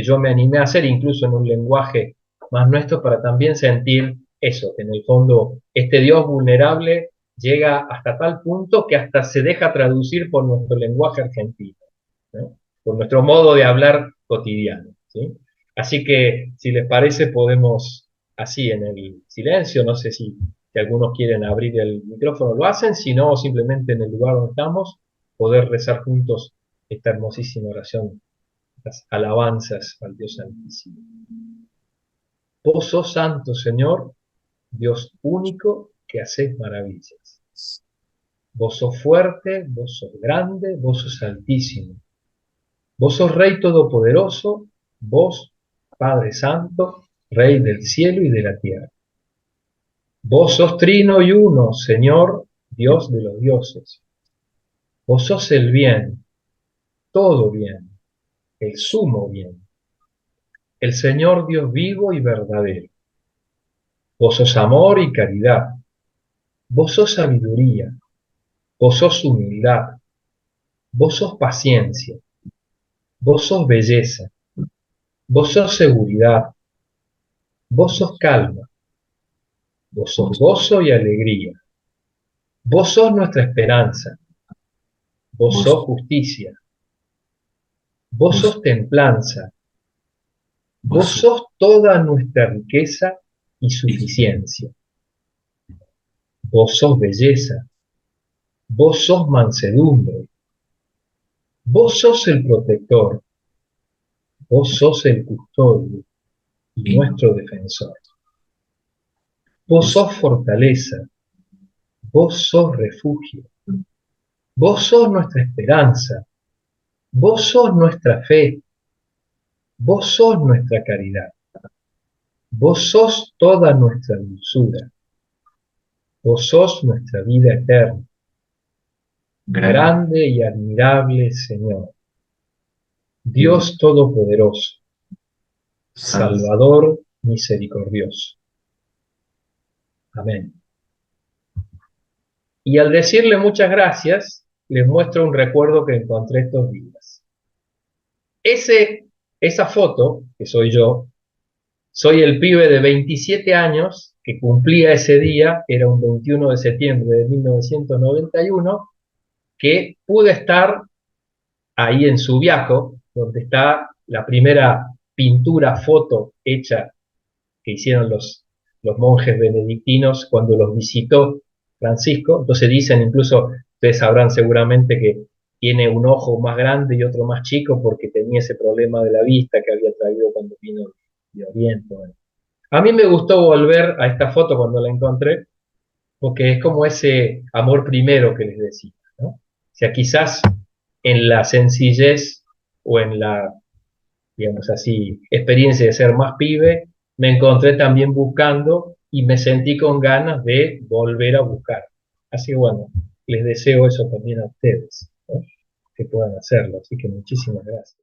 yo me animé a hacer, incluso en un lenguaje más nuestro, para también sentir eso, que en el fondo este Dios vulnerable llega hasta tal punto que hasta se deja traducir por nuestro lenguaje argentino, ¿no? Por nuestro modo de hablar cotidiano, ¿sí? Así que, si les parece, podemos, así en el silencio, no sé si algunos quieren abrir el micrófono, lo hacen, si no, simplemente en el lugar donde estamos, poder rezar juntos esta hermosísima oración, las alabanzas al Dios Santísimo. Vos sos santo, Señor, Dios único que haces maravillas. Vos sos fuerte, vos sos grande, vos sos altísimo. Vos sos Rey Todopoderoso, vos, Padre Santo, Rey del cielo y de la tierra. Vos sos trino y uno, Señor, Dios de los dioses. Vos sos el bien, todo bien, el sumo bien, el Señor Dios vivo y verdadero. Vos sos amor y caridad. Vos sos sabiduría. Vos sos humildad. Vos sos paciencia. Vos sos belleza. Vos sos seguridad. Vos sos calma. Vos sos gozo y alegría. Vos sos nuestra esperanza. Vos sos justicia. Vos sos templanza. Vos sos toda nuestra riqueza y suficiencia. Vos sos belleza. Vos sos mansedumbre. Vos sos el protector. Vos sos el custodio y nuestro defensor. Vos sos fortaleza. Vos sos refugio. Vos sos nuestra esperanza. Vos sos nuestra fe. Vos sos nuestra caridad. Vos sos toda nuestra dulzura. Vos sos nuestra vida eterna. Grande y admirable Señor. Dios Todopoderoso. Salvador misericordioso. Amén. Y al decirle muchas gracias, les muestro un recuerdo que encontré estos días. Esa foto, que soy yo, soy el pibe de 27 años que cumplía ese día, era un 21 de septiembre de 1991, que pude estar ahí en Subiaco, donde está la primera pintura, foto hecha que hicieron los monjes benedictinos cuando los visitó Francisco. Entonces dicen, incluso ustedes sabrán seguramente, que tiene un ojo más grande y otro más chico porque tenía ese problema de la vista que había traído cuando vino de Oriente. Bueno, a mí me gustó volver a esta foto cuando la encontré, porque es como ese amor primero que les decía, ¿no? O sea, quizás en la sencillez o en la, digamos así, experiencia de ser más pibe, me encontré también buscando y me sentí con ganas de volver a buscar. Así que bueno, les deseo eso también a ustedes, ¿no? Que puedan hacerlo. Así que muchísimas gracias.